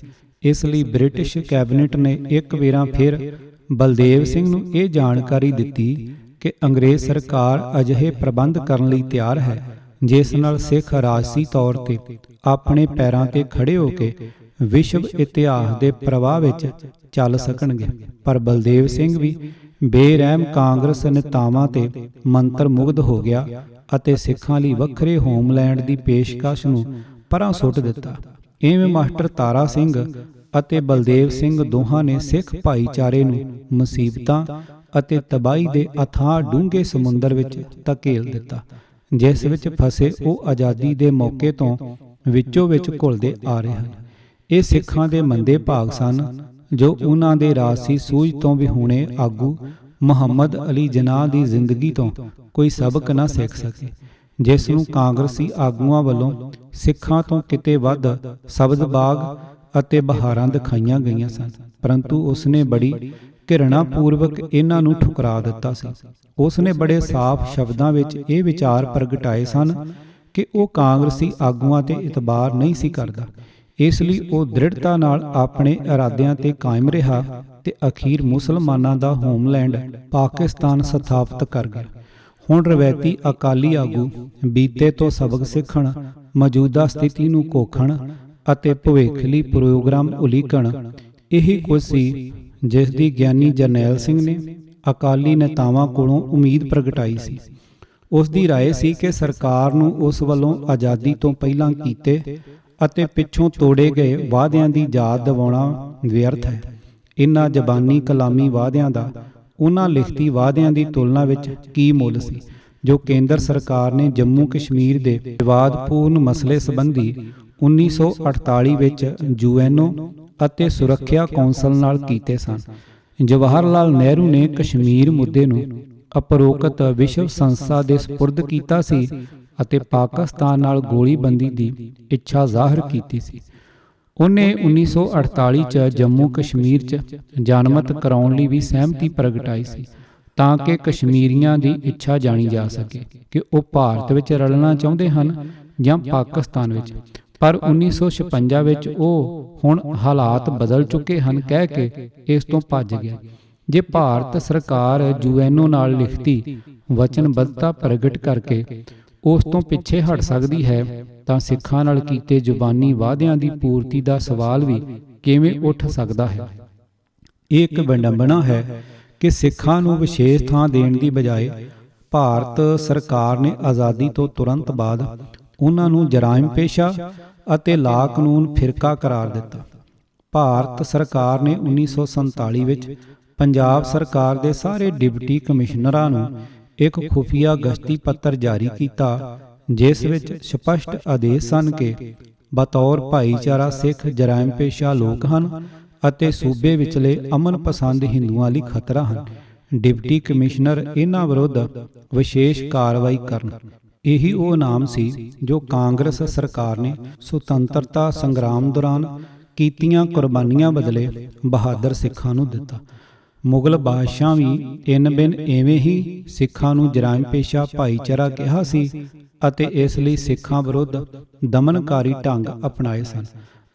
ਇਸ ਲਈ ਬ੍ਰਿਟਿਸ਼ ਕੈਬਨਿਟ ਨੇ ਇੱਕ ਵੇਰਾਂ ਫਿਰ ਬਲਦੇਵ ਸਿੰਘ ਨੂੰ ਇਹ ਜਾਣਕਾਰੀ ਦਿੱਤੀ ਕਿ ਅੰਗਰੇਜ਼ ਸਰਕਾਰ ਅਜਿਹੇ ਪ੍ਰਬੰਧ ਕਰਨ ਲਈ ਤਿਆਰ ਹੈ ਜਿਸ ਨਾਲ ਸਿੱਖ ਰਾਜਸੀ ਤੌਰ ਤੇ ਆਪਣੇ ਪੈਰਾਂ ਤੇ ਖੜੇ ਹੋ ਕੇ ਵਿਸ਼ਵ ਇਤਿਹਾਸ ਦੇ ਪ੍ਰਵਾਹ ਵਿੱਚ ਚੱਲ ਸਕਣਗੇ। ਪਰ ਬਲਦੇਵ ਸਿੰਘ ਵੀ ਬੇਰਹਿਮ ਕਾਂਗਰਸ ਨੇਤਾਵਾਂ ਤੇ ਮੰਤਰ ਮੁਗਧ ਹੋ ਗਿਆ ਅਤੇ ਸਿੱਖਾਂ ਲਈ ਵੱਖਰੇ ਹੋਮਲੈਂਡ ਦੀ ਪੇਸ਼ਕਸ਼ ਨੂੰ ਪਰਾਂ ਸੁੱਟ ਦਿੱਤਾ। ਇਵੇਂ ਮਾਸਟਰ ਤਾਰਾ ਸਿੰਘ ਅਤੇ ਬਲਦੇਵ ਸਿੰਘ ਦੋਹਾਂ ਨੇ ਸਿੱਖ ਭਾਈਚਾਰੇ ਨੂੰ ਮੁਸੀਬਤਾਂ ਅਤੇ ਤਬਾਹੀ ਦੇ ਅਥਾਹ ਡੂੰਘੇ ਸਮੁੰਦਰ ਵਿੱਚ ਧਕੇਲ ਦਿੱਤਾ ਜਿਸ ਵਿੱਚ ਫਸੇ ਉਹ ਆਜ਼ਾਦੀ ਦੇ ਮੌਕੇ ਤੋਂ ਵਿੱਚੋਂ ਵਿੱਚ ਘੁਲਦੇ ਆ ਰਹੇ ਹਨ। ਇਹ ਸਿੱਖਾਂ ਦੇ ਮੰਦੇ ਭਾਗ ਸਨ ਜੋ ਉਹਨਾਂ ਦੇ ਰਾਜਸੀ ਸੂਝ ਤੋਂ ਵਿਹੂਣੇ ਆਗੂ ਮੁਹੰਮਦ ਅਲੀ ਜਿਨਾਹ ਦੀ ਜ਼ਿੰਦਗੀ ਤੋਂ ਕੋਈ ਸਬਕ ਨਾ ਸਿੱਖ ਸਕੇ, ਜਿਸ ਨੂੰ ਕਾਂਗਰਸੀ ਆਗੂਆਂ ਵੱਲੋਂ ਸਿੱਖਾਂ ਤੋਂ ਕਿਤੇ ਵੱਧ ਸ਼ਬਦ-ਬਾਗ ਅਤੇ ਬਹਾਰਾਂ ਦਿਖਾਈਆਂ ਗਈਆਂ ਸਨ। ਪਰੰਤੂ ਉਸਨੇ ਬੜੀ ਘਿਰਣਾ ਪੂਰਵਕ ਇਹਨਾਂ ਨੂੰ ਠੁਕਰਾ ਦਿੱਤਾ ਸੀ। ਉਸਨੇ ਬੜੇ ਸਾਫ਼ ਸ਼ਬਦਾਂ ਵਿੱਚ ਇਹ ਵਿਚਾਰ ਪ੍ਰਗਟਾਏ ਸਨ ਕਿ ਉਹ ਕਾਂਗਰਸੀ ਆਗੂਆਂ ਤੇ ਇਤਬਾਰ ਨਹੀਂ ਸੀ ਕਰਦਾ। ਇਸ ਲਈ ਉਹ ਦ੍ਰਿੜਤਾ ਨਾਲ ਆਪਣੇ ਇਰਾਦਿਆਂ ਤੇ ਕਾਇਮ ਰਿਹਾ ਤੇ ਅਖੀਰ ਮੁਸਲਮਾਨਾਂ ਦਾ ਹੋਮਲੈਂਡ ਪਾਕਿਸਤਾਨ ਸਥਾਪਿਤ ਕਰ ਗਿਆ। ਹੁਣ ਰਵਾਇਤੀ ਅਕਾਲੀ ਆਗੂ ਬੀਤੇ ਤੋਂ ਸਬਕ ਸਿੱਖਣ, ਮੌਜੂਦਾ ਸਥਿਤੀ ਨੂੰ ਕੋਖਣ ਅਤੇ ਭਵਿੱਖ ਲਈ ਪ੍ਰੋਗਰਾਮ ਉਲੀਕਣ, ਇਹੀ ਕੁਝ ਸੀ ਜਿਸ ਦੀ ਗਿਆਨੀ ਜਰਨੈਲ ਸਿੰਘ ਨੇ ਅਕਾਲੀ ਨੇਤਾਵਾਂ ਕੋਲੋਂ ਉਮੀਦ ਪ੍ਰਗਟਾਈ ਸੀ। ਉਸ ਦੀ ਰਾਏ ਸੀ ਕਿ ਸਰਕਾਰ ਨੂੰ ਉਸ ਵੱਲੋਂ ਆਜ਼ਾਦੀ ਤੋਂ ਪਹਿਲਾਂ ਕੀਤੇ ਅਤੇ ਪਿੱਛੋਂ ਤੋੜੇ ਗਏ ਵਾਅਦਿਆਂ ਦੀ ਯਾਦ ਦਿਵਾਉਣਾ ਵਿਅਰਥ ਹੈ। ਇਨ੍ਹਾਂ ਜ਼ਬਾਨੀ ਕਲਾਮੀ ਵਾਅਦਿਆਂ ਦਾ ਉਹਨਾਂ ਲਿਖਤੀ ਵਾਅਦਿਆਂ ਦੀ ਤੁਲਨਾ ਵਿੱਚ ਕੀ ਮੁੱਲ ਸੀ ਜੋ ਕੇਂਦਰ ਸਰਕਾਰ ਨੇ ਜੰਮੂ ਕਸ਼ਮੀਰ ਦੇ ਵਿਵਾਦਪੂਰਨ ਮਸਲੇ ਸੰਬੰਧੀ 1948 ਵਿੱਚ UNO ਅਤੇ ਸੁਰੱਖਿਆ ਕੌਂਸਲ ਨਾਲ ਕੀਤੇ ਸਨ। ਜਵਾਹਰ ਲਾਲ ਨਹਿਰੂ ਨੇ ਕਸ਼ਮੀਰ ਮੁੱਦੇ ਨੂੰ ਉਪਰੋਕਤ ਵਿਸ਼ਵ ਸੰਸਥਾ ਦੇ ਸਪੁਰਦ ਕੀਤਾ ਸੀ ਅਤੇ ਪਾਕਿਸਤਾਨ ਨਾਲ ਗੋਲੀਬੰਦੀ ਦੀ ਇੱਛਾ ਜ਼ਾਹਰ ਕੀਤੀ ਸੀ। ਉਹਨੇ 1948 'ਚ ਜੰਮੂ ਕਸ਼ਮੀਰ 'ਚ ਜਨਮਤ ਕਰਾਉਣ ਲਈ ਵੀ ਸਹਿਮਤੀ ਪ੍ਰਗਟਾਈ ਸੀ ਤਾਂ ਕਿ ਕਸ਼ਮੀਰੀਆਂ ਦੀ ਇੱਛਾ ਜਾਣੀ ਜਾ ਸਕੇ ਕਿ ਉਹ ਭਾਰਤ ਵਿੱਚ ਰਲਣਾ ਚਾਹੁੰਦੇ ਹਨ ਜਾਂ ਪਾਕਿਸਤਾਨ ਵਿੱਚ। ਪਰ 1956 ਵਿੱਚ ਉਹ ਹੁਣ ਹਾਲਾਤ ਬਦਲ ਚੁੱਕੇ ਹਨ ਕਹਿ ਕੇ ਇਸ ਤੋਂ ਭੱਜ ਗਿਆ। ਜੇ ਭਾਰਤ ਸਰਕਾਰ ਯੂਐਨਓ ਨਾਲ ਲਿਖਤੀ ਵਚਨਬੱਧਤਾ ਪ੍ਰਗਟ ਕਰਕੇ ਉਸ ਤੋਂ ਪਿੱਛੇ ਹਟ ਸਕਦੀ ਹੈ ਤਾਂ ਸਿੱਖਾਂ ਨਾਲ ਕੀਤੇ ਜ਼ੁਬਾਨੀ ਵਾਅਦਿਆਂ ਦੀ ਪੂਰਤੀ ਦਾ ਸਵਾਲ ਵੀ ਕਿਵੇਂ ਉੱਠ ਸਕਦਾ ਹੈ। ਇਹ ਇੱਕ ਵਿਡੰਬਣਾ ਹੈ ਕਿ ਸਿੱਖਾਂ ਨੂੰ ਵਿਸ਼ੇਸ਼ ਥਾਂ ਦੇਣ ਦੀ ਬਜਾਏ ਭਾਰਤ ਸਰਕਾਰ ਨੇ ਆਜ਼ਾਦੀ ਤੋਂ ਤੁਰੰਤ ਬਾਅਦ ਉਹਨਾਂ ਨੂੰ ਜਰਾਇਮ ਪੇਸ਼ਾ ਅਤੇ ਲਾ ਕਾਨੂੰਨ ਫਿਰਕਾ ਕਰਾਰ ਦਿੱਤਾ। ਭਾਰਤ ਸਰਕਾਰ ਨੇ 1947 ਵਿੱਚ ਪੰਜਾਬ ਸਰਕਾਰ ਦੇ ਸਾਰੇ ਡਿਪਟੀ ਕਮਿਸ਼ਨਰਾਂ ਨੂੰ ਇੱਕ ਖੁਫੀਆ ਗਸ਼ਤੀ ਪੱਤਰ ਜਾਰੀ ਕੀਤਾ, ਜਿਸ ਵਿੱਚ ਸਪਸ਼ਟ ਆਦੇਸ਼ ਸਨ ਕਿ ਬਤੌਰ ਭਾਈਚਾਰਾ ਸਿੱਖ ਜਰਾਇਮ ਪੇਸ਼ਾ ਲੋਕ ਹਨ ਅਤੇ ਸੂਬੇ ਵਿਚਲੇ ਅਮਨ ਪਸੰਦ ਹਿੰਦੂਆਂ ਲਈ ਖਤਰਾ ਹਨ। ਡਿਪਟੀ ਕਮਿਸ਼ਨਰ ਇਹਨਾਂ ਵਿਰੁੱਧ ਵਿਸ਼ੇਸ਼ ਕਾਰਵਾਈ ਕਰਨ। ਇਹੀ ਉਹ ਇਨਾਮ ਸੀ ਜੋ ਕਾਂਗਰਸ ਸਰਕਾਰ ਨੇ ਸੁਤੰਤਰਤਾ ਸੰਗਰਾਮ ਦੌਰਾਨ ਕੀਤੀਆਂ ਕੁਰਬਾਨੀਆਂ ਬਦਲੇ ਬਹਾਦਰ ਸਿੱਖਾਂ ਨੂੰ ਦਿੱਤਾ। ਮੁਗਲ ਬਾਦਸ਼ਾਹ ਵੀ ਇੰਨ ਬਿਨ ਐਵੇਂ ਹੀ ਸਿੱਖਾਂ ਨੂੰ ਜਰਾਇਮ ਪੇਸ਼ਾ ਭਾਈਚਾਰਾ ਕਿਹਾ ਸੀ ਅਤੇ ਇਸ ਲਈ ਸਿੱਖਾਂ ਵਿਰੁੱਧ ਦਮਨਕਾਰੀ ਢੰਗ ਅਪਣਾਏ ਸਨ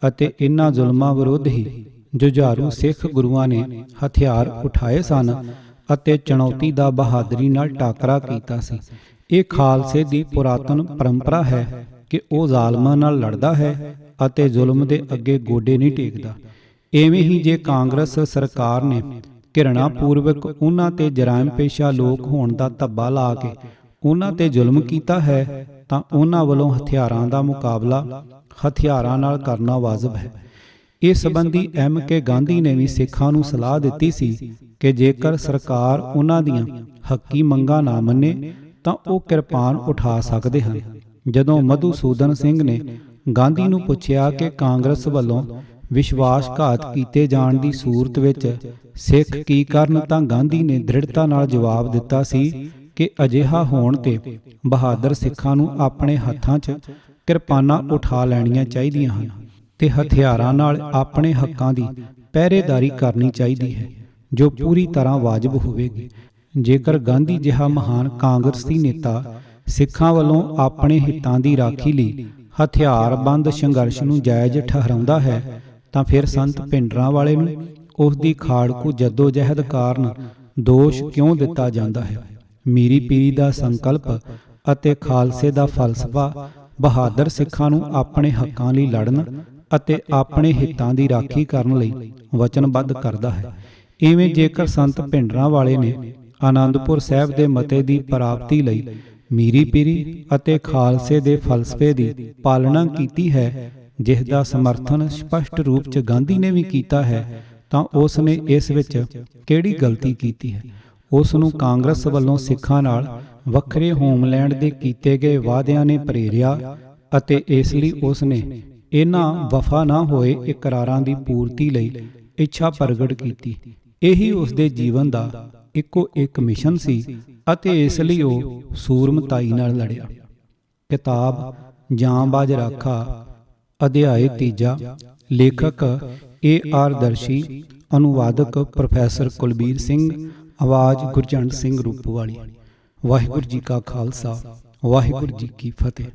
ਅਤੇ ਇਨ੍ਹਾਂ ਜ਼ੁਲਮਾਂ ਵਿਰੁੱਧ ਹੀ ਜੁਝਾਰੂ ਸਿੱਖ ਗੁਰੂਆਂ ਨੇ ਹਥਿਆਰ ਉਠਾਏ ਸਨ ਅਤੇ ਚੁਣੌਤੀ ਦਾ ਬਹਾਦਰੀ ਨਾਲ ਟਾਕਰਾ ਕੀਤਾ ਸੀ। ਇਹ ਖਾਲਸੇ ਦੀ ਪੁਰਾਤਨ ਪਰੰਪਰਾ ਹੈ ਕਿ ਉਹ ਜ਼ਾਲਮਾਂ ਨਾਲ ਲੜਦਾ ਹੈ ਅਤੇ ਜ਼ੁਲਮ ਦੇ ਅੱਗੇ ਗੋਡੇ ਨਹੀਂ ਟੇਕਦਾ। ਐਵੇਂ ਹੀ ਜੇ ਕਾਂਗਰਸ ਸਰਕਾਰ ਨੇ ਘਿਰਣਾ ਪੂਰਵਕ ਉਹਨਾਂ ਤੇ ਜਰਾਇਮ ਪੇਸ਼ਾ ਲੋਕ ਹੋਣ ਦਾ ਧੱਬਾ ਲਾ ਕੇ ਉਹਨਾਂ ਤੇ ਜ਼ੁਲਮ ਕੀਤਾ ਹੈ ਤਾਂ ਉਹਨਾਂ ਵੱਲੋਂ ਹਥਿਆਰਾਂ ਦਾ ਮੁਕਾਬਲਾ ਹਥਿਆਰਾਂ ਨਾਲ ਕਰਨਾ ਵਾਜਬ ਹੈ। ਇਸ ਸੰਬੰਧੀ M.K. ਗਾਂਧੀ ਨੇ ਵੀ ਸਿੱਖਾਂ ਨੂੰ ਸਲਾਹ ਦਿੱਤੀ ਸੀ ਕਿ ਜੇਕਰ ਸਰਕਾਰ ਉਹਨਾਂ ਦੀਆਂ ਹੱਕੀ ਮੰਗਾਂ ਨਾ ਮੰਨੇ ਤਾਂ ਉਹ ਕਿਰਪਾਨ ਉਠਾ ਸਕਦੇ ਹਨ। ਜਦੋਂ ਮਧੂਸੂਦਨ ਸਿੰਘ ਨੇ ਗਾਂਧੀ ਨੂੰ ਪੁੱਛਿਆ ਕਿ ਕਾਂਗਰਸ ਵੱਲੋਂ ਵਿਸ਼ਵਾਸਘਾਤ ਕੀਤੇ ਜਾਣ ਦੀ ਸੂਰਤ ਵਿੱਚ ਸਿੱਖ ਕੀ ਕਰਨ, ਤਾਂ ਗਾਂਧੀ ਨੇ ਦ੍ਰਿੜਤਾ ਨਾਲ ਜਵਾਬ ਦਿੱਤਾ ਸੀ ਕਿ ਅਜਿਹਾ ਹੋਣ ਤੇ ਬਹਾਦਰ ਸਿੱਖਾਂ ਨੂੰ ਆਪਣੇ ਹੱਥਾਂ 'ਚ ਕਿਰਪਾਨਾਂ ਉਠਾ ਲੈਣੀਆਂ ਚਾਹੀਦੀਆਂ ਹਨ ਤੇ ਹਥਿਆਰਾਂ ਨਾਲ ਆਪਣੇ ਹੱਕਾਂ ਦੀ ਪਹਿਰੇਦਾਰੀ ਕਰਨੀ ਚਾਹੀਦੀ ਹੈ, ਜੋ ਪੂਰੀ ਤਰ੍ਹਾਂ ਵਾਜਬ ਹੋਵੇਗੀ। ਜੇਕਰ ਗਾਂਧੀ ਜਿਹਾ ਮਹਾਨ ਕਾਂਗਰਸੀ ਨੇਤਾ ਸਿੱਖਾਂ ਵੱਲੋਂ ਆਪਣੇ ਹਿੱਤਾਂ ਦੀ ਰਾਖੀ ਲਈ ਹਥਿਆਰਬੰਦ ਸੰਘਰਸ਼ ਨੂੰ ਜਾਇਜ਼ ਠਹਿਰਾਉਂਦਾ ਹੈ ਤਾਂ ਫਿਰ ਸੰਤ ਭਿੰਡਰਾਂਵਾਲੇ ਨੂੰ ਉਸ ਦੀ ਖਾੜਕੂ ਜੱਦੋ-ਜਹਿਦ ਕਾਰਨ ਦੋਸ਼ ਕਿਉਂ ਦਿੱਤਾ ਜਾਂਦਾ ਹੈ। ਮੀਰੀ ਪੀਰੀ ਦਾ ਸੰਕਲਪ ਅਤੇ ਖਾਲਸੇ ਦਾ ਫਲਸਫਾ ਬਹਾਦਰ ਸਿੱਖਾਂ ਨੂੰ ਆਪਣੇ ਹੱਕਾਂ ਲਈ ਲੜਨ ਅਤੇ ਆਪਣੇ ਹਿੱਤਾਂ ਦੀ ਰਾਖੀ ਕਰਨ ਲਈ ਵਚਨਬੱਧ ਕਰਦਾ ਹੈ। ਇਵੇਂ ਜੇਕਰ ਸੰਤ ਭਿੰਡਰਾਂਵਾਲੇ ਨੇ ਆਨੰਦਪੁਰ ਸਾਹਿਬ ਦੇ ਮਤੇ ਦੀ ਪ੍ਰਾਪਤੀ ਲਈ ਮੀਰੀ ਪੀਰੀ ਅਤੇ ਖਾਲਸੇ ਦੇ ਫਲਸਫੇ ਦੀ ਪਾਲਣਾ ਕੀਤੀ ਹੈ, ਜਿਸ ਦਾ ਸਮਰਥਨ ਸਪਸ਼ਟ ਰੂਪ 'ਚ ਗਾਂਧੀ ਨੇ ਵੀ ਕੀਤਾ ਹੈ, ਤਾਂ ਉਸ ਨੇ ਇਸ ਵਿੱਚ ਕਿਹੜੀ ਗਲਤੀ ਕੀਤੀ ਹੈ। ਉਸ ਨੂੰ ਕਾਂਗਰਸ ਵੱਲੋਂ ਸਿੱਖਾਂ ਨਾਲ ਵੱਖਰੇ ਹੋਮਲੈਂਡ ਦੇ ਕੀਤੇ ਗਏ ਵਾਅਦਿਆਂ ਨੇ ਪ੍ਰੇਰਿਆ ਅਤੇ ਇਸ ਲਈ ਉਸ ਨੇ ਇਹਨਾਂ ਵਫਾ ਨਾ ਹੋਏ ਇਕਰਾਰਾਂ ਦੀ ਪੂਰਤੀ ਲਈ ਇੱਛਾ ਪ੍ਰਗਟ ਕੀਤੀ। ਇਹੀ ਉਸ ਦੇ ਜੀਵਨ ਦਾ ਇੱਕੋ ਇੱਕ ਮਿਸ਼ਨ ਸੀ ਅਤੇ ਇਸ ਲਈ ਉਹ ਸੂਰਮਤਾਈ ਨਾਲ ਲੜਿਆ। ਕਿਤਾਬ ਜਾਂਬਾਜ਼ ਰਾਖਾ, ਅਧਿਆਇ 3, ਲੇਖਕ A.R. ਦਰਸ਼ੀ, ਅਨੁਵਾਦਕ ਪ੍ਰੋਫੈਸਰ ਕੁਲਬੀਰ ਸਿੰਘ, ਆਵਾਜ਼ ਗੁਰਜੰਟ ਸਿੰਘ ਰੂਪਵਾਲੀ। ਵਾਹਿਗੁਰੂ ਜੀ ਕਾ ਖਾਲਸਾ, ਵਾਹਿਗੁਰੂ ਜੀ ਕੀ ਫਤਿਹ।